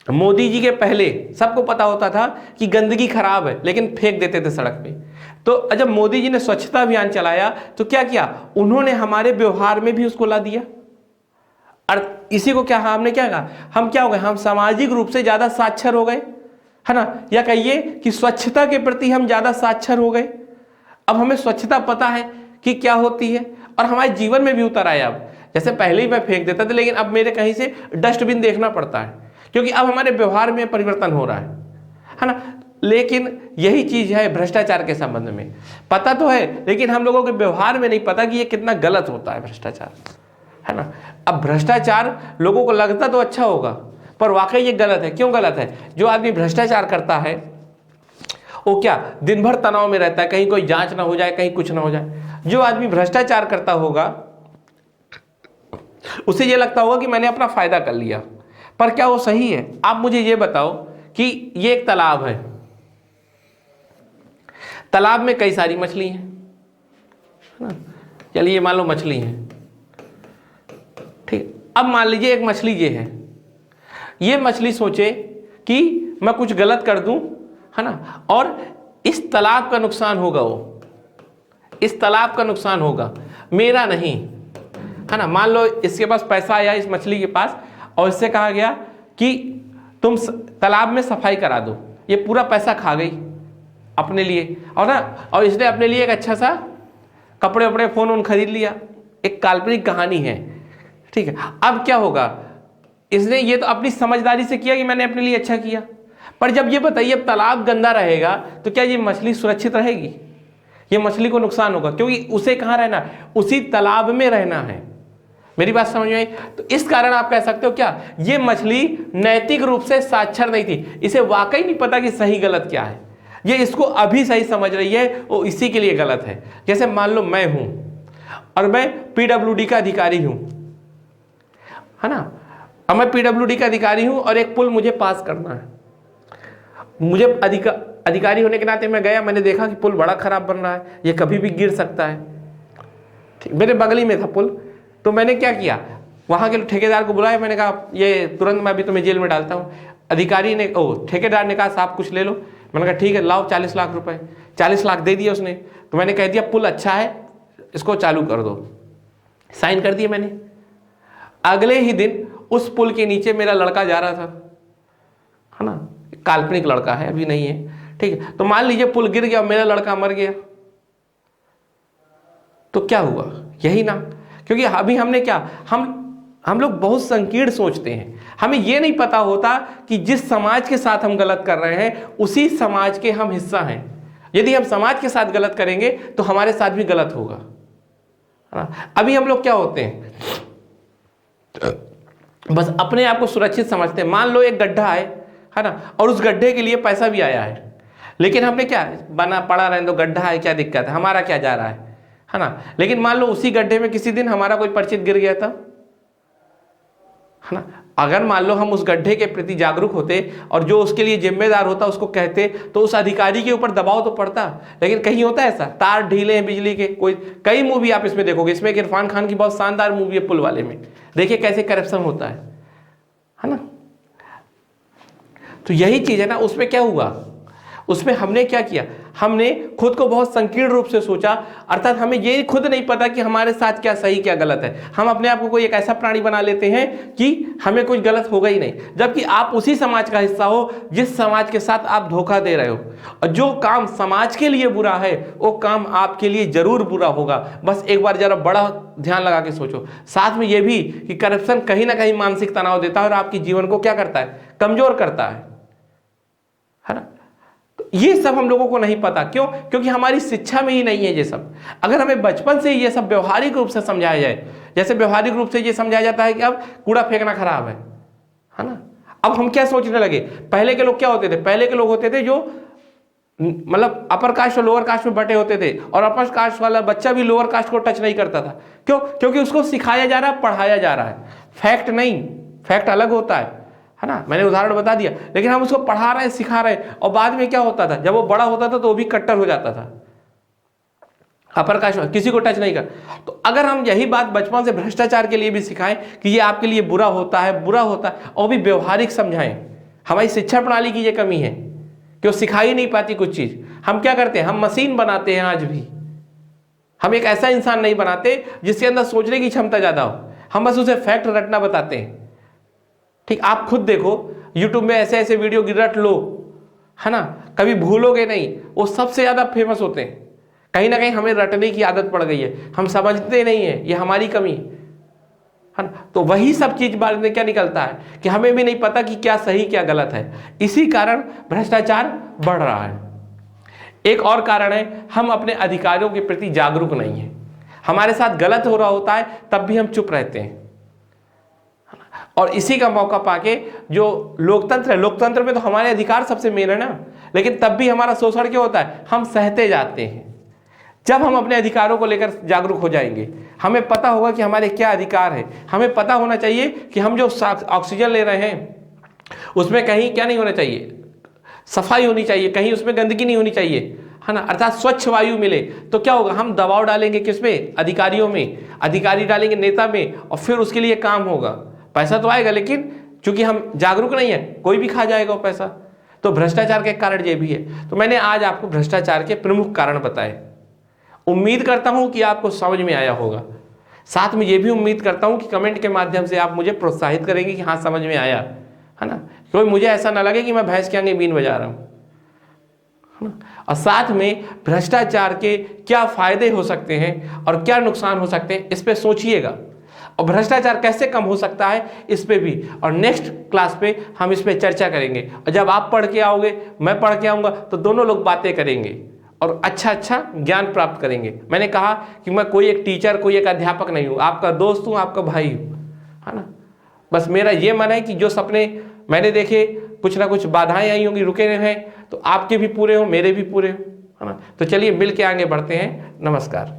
मोदी जी के पहले सबको पता होता था कि गंदगी खराब है, लेकिन फेंक देते थे सड़क पे। तो जब मोदी जी ने स्वच्छता अभियान चलाया तो क्या किया, उन्होंने हमारे व्यवहार में भी उसको ला दिया। और इसी को क्या हमने क्या कहा, हम क्या हो गए, हम सामाजिक रूप से ज्यादा साक्षर हो गए, है ना। या कहिए कि स्वच्छता के प्रति हम ज्यादा साक्षर हो गए। अब हमें स्वच्छता पता है कि क्या होती है, और हमारे जीवन में भी उतर आया। अब जैसे पहले ही मैं फेंक देता था, लेकिन अब मेरे कहीं से डस्टबिन देखना पड़ता है, क्योंकि अब हमारे व्यवहार में परिवर्तन हो रहा है ना। लेकिन यही चीज है भ्रष्टाचार के संबंध में, पता तो है, लेकिन हम लोगों के व्यवहार में नहीं पता कि ये कितना गलत होता है भ्रष्टाचार, है ना। अब भ्रष्टाचार लोगों को लगता तो अच्छा होगा, पर वाकई ये गलत है। क्यों गलत है? जो आदमी भ्रष्टाचार करता है वो क्या दिन भर तनाव में रहता है, कहीं कोई जांच ना हो जाए, कहीं कुछ ना हो जाए। जो आदमी भ्रष्टाचार करता होगा उसे ये लगता होगा कि मैंने अपना फायदा कर लिया, पर क्या वो सही है? आप मुझे ये बताओ कि ये एक तालाब है, तालाब में कई सारी मछली हैं, है ना। चलिए मान लो मछली है, ठीक। अब मान लीजिए एक मछली ये है, ये मछली सोचे कि मैं कुछ गलत कर दूं, है ना, और इस तालाब का नुकसान होगा, वो इस तालाब का नुकसान होगा, मेरा नहीं, है ना। मान लो इसके पास पैसा आया, इस मछली के पास, और इससे कहा गया कि तुम तालाब में सफाई करा दो, ये पूरा पैसा खा गई अपने लिए, और ना, और इसने अपने लिए एक अच्छा सा कपड़े वपड़े फोन वोन खरीद लिया। एक काल्पनिक कहानी है, ठीक है। अब क्या होगा, इसने ये तो अपनी समझदारी से किया कि मैंने अपने लिए अच्छा किया, पर जब ये बताइए अब तालाब गंदा रहेगा तो क्या ये मछली सुरक्षित रहेगी? ये मछली को नुकसान होगा, क्योंकि उसे कहाँ रहना, उसी तालाब में रहना है। मेरी बात समझ में आई? तो इस कारण आप कह सकते हो क्या, ये मछली नैतिक रूप से साक्षर नहीं थी, इसे वाकई नहीं पता कि सही गलत क्या है, ये इसको अभी सही समझ रही है, वो इसी के लिए गलत है। जैसे मान लो मैं हूं और मैं पीडब्ल्यूडी का अधिकारी हूं, है ना, और मैं पीडब्ल्यूडी का अधिकारी हूं और एक पुल मुझे पास करना है। मुझे अधिकारी होने के नाते मैं गया, मैंने देखा कि पुल बड़ा खराब बन रहा है, ये कभी भी गिर सकता है, ठीक। मेरे बगल ही में था पुल, तो मैंने क्या किया, वहां के ठेकेदार को बुलाया, मैंने कहा ये तुरंत मैं अभी तुम्हें जेल में डालता हूँ। अधिकारी ने ठेकेदार ने कहा साहब कुछ ले लो। मैंने कहा ठीक है लाओ 40 लाख रुपए, 40 लाख दे दिया उसने। तो मैंने कह दिया पुल अच्छा है, इसको चालू कर दो, साइन कर दिए मैंने। अगले ही दिन उस पुल के नीचे मेरा लड़का जा रहा था, है ना, काल्पनिक लड़का है, अभी नहीं है, ठीक है। तो मान लीजिए पुल गिर गया, मेरा लड़का मर गया, तो क्या हुआ? यही ना, क्योंकि अभी हमने क्या, हम लोग बहुत संकीर्ण सोचते हैं। हमें यह नहीं पता होता कि जिस समाज के साथ हम गलत कर रहे हैं उसी समाज के हम हिस्सा हैं। यदि हम समाज के साथ गलत करेंगे तो हमारे साथ भी गलत होगा। अभी हम लोग क्या होते हैं, बस अपने आप को सुरक्षित समझते हैं। मान लो एक गड्ढा है ना, और उस गड्ढे के लिए पैसा भी आया है, लेकिन हमने क्या बना पड़ा रहने दो, गड्ढा है क्या दिक्कत है, हमारा क्या जा रहा है ना। लेकिन मान लो उसी गड्ढे में किसी दिन हमारा कोई परिचित गिर गया था, है ना। अगर मान लो हम उस गड्ढे के प्रति जागरूक होते और जो उसके लिए जिम्मेदार होता उसको कहते, तो उस अधिकारी के ऊपर दबाव तो पड़ता। लेकिन कहीं होता है ऐसा, तार ढीले हैं बिजली के, कोई कई मूवी आप इसमें देखोगे। इसमें एक इरफान खान की बहुत शानदार मूवी है पुल वाले में, देखिए कैसे करप्शन होता है ना। तो यही चीज है ना, उसमें क्या हुआ, उसमें हमने क्या किया, हमने खुद को बहुत संकीर्ण रूप से सोचा, अर्थात हमें ये खुद नहीं पता कि हमारे साथ क्या सही क्या गलत है। हम अपने आप को कोई एक ऐसा प्राणी बना लेते हैं कि हमें कुछ गलत होगा ही नहीं, जबकि आप उसी समाज का हिस्सा हो जिस समाज के साथ आप धोखा दे रहे हो। और जो काम समाज के लिए बुरा है वो काम आपके लिए जरूर बुरा होगा। बस एक बार जरा बड़ा ध्यान लगा के सोचो। साथ में ये भी कि करप्शन कहीं ना कहीं मानसिक तनाव देता है और आपके जीवन को क्या करता है, कमजोर करता है ना। तो ये सब हम लोगों को नहीं पता, क्यों? क्योंकि हमारी शिक्षा में ही नहीं है ये सब। अगर हमें बचपन से ये सब व्यवहारिक रूप से समझाया जाए, जैसे व्यवहारिक रूप से ये समझाया जाता है कि अब कूड़ा फेंकना खराब है ना। अब हम क्या सोचने लगे, पहले के लोग क्या होते थे, पहले के लोग होते थे जो मतलब अपर कास्ट और लोअर कास्ट में बटे होते थे, और अपर कास्ट वाला बच्चा भी लोअर कास्ट को टच नहीं करता था। क्यों? क्योंकि उसको सिखाया जा रहा है, पढ़ाया जा रहा है। फैक्ट नहीं, फैक्ट अलग होता है ना। मैंने उदाहरण बता दिया, लेकिन हम उसको पढ़ा रहे हैं, सिखा रहे हैं। और बाद में क्या होता था, जब वो बड़ा होता था तो वो भी कट्टर हो जाता था, अपर कास्ट किसी को टच नहीं कर। तो अगर हम यही बात बचपन से भ्रष्टाचार के लिए भी सिखाएं कि ये आपके लिए बुरा होता है, बुरा होता है, और भी व्यवहारिक समझाएं। हमारी शिक्षा प्रणाली की ये कमी है कि वो सिखा ही नहीं पाती कुछ चीज। हम क्या करते हैं, हम मशीन बनाते हैं आज भी। हम एक ऐसा इंसान नहीं बनाते जिसके अंदर सोचने की क्षमता ज्यादा हो, हम बस उसे फैक्ट रटना बताते हैं। ठीक, आप खुद देखो यूट्यूब में ऐसे ऐसे वीडियो रट लो, है ना, कभी भूलोगे नहीं, वो सबसे ज्यादा फेमस होते हैं। कहीं ना कहीं हमें रटने की आदत पड़ गई है, हम समझते नहीं है, ये हमारी कमी है ना। तो वही सब चीज बारे में क्या निकलता है कि हमें भी नहीं पता कि क्या सही क्या गलत है। इसी कारण भ्रष्टाचार बढ़ रहा है। एक और कारण है, हम अपने अधिकारों के प्रति जागरूक नहीं है। हमारे साथ गलत हो रहा होता है तब भी हम चुप रहते हैं, और इसी का मौका पाके जो लोकतंत्र है, लोकतंत्र में तो हमारे अधिकार सबसे मेन है ना, लेकिन तब भी हमारा शोषण क्यों होता है, हम सहते जाते हैं। जब हम अपने अधिकारों को लेकर जागरूक हो जाएंगे, हमें पता होगा कि हमारे क्या अधिकार है। हमें पता होना चाहिए कि हम जो ऑक्सीजन ले रहे हैं उसमें कहीं क्या नहीं होना चाहिए, सफाई होनी चाहिए, कहीं उसमें गंदगी नहीं होनी चाहिए, है ना, अर्थात स्वच्छ वायु मिले। तो क्या होगा, हम दबाव डालेंगे किसमें, अधिकारियों में, अधिकारी डालेंगे नेता में, और फिर उसके लिए काम होगा। पैसा तो आएगा, लेकिन चूंकि हम जागरूक नहीं है, कोई भी खा जाएगा वो पैसा। तो भ्रष्टाचार के कारण ये भी है। तो मैंने आज आपको भ्रष्टाचार के प्रमुख कारण बताए। उम्मीद करता हूं कि आपको समझ में आया होगा। साथ में ये भी उम्मीद करता हूं कि कमेंट के माध्यम से आप मुझे प्रोत्साहित करेंगे कि हाँ समझ में आया, है ना, क्योंकि मुझे ऐसा ना लगे कि मैं भैंस के आगे बीन बजा रहा हूं। और साथ में भ्रष्टाचार के क्या फायदे हो सकते हैं और क्या नुकसान हो सकते हैं, इस पे सोचिएगा। और भ्रष्टाचार कैसे कम हो सकता है इस पे भी, और नेक्स्ट क्लास पे हम इस पे चर्चा करेंगे। और जब आप पढ़ के आओगे, मैं पढ़ के आऊँगा, तो दोनों लोग बातें करेंगे और अच्छा ज्ञान प्राप्त करेंगे। मैंने कहा कि मैं कोई एक टीचर, कोई एक अध्यापक नहीं हूँ, आपका दोस्त हूँ, आपका भाई हूँ, है ना। बस मेरा ये मन है कि जो सपने मैंने देखे, कुछ ना कुछ बाधाएं आई होंगी, रुके हैं, तो आपके भी पूरे हो, मेरे भी पूरे हो, है ना। तो चलिए मिल के आगे बढ़ते हैं। नमस्कार।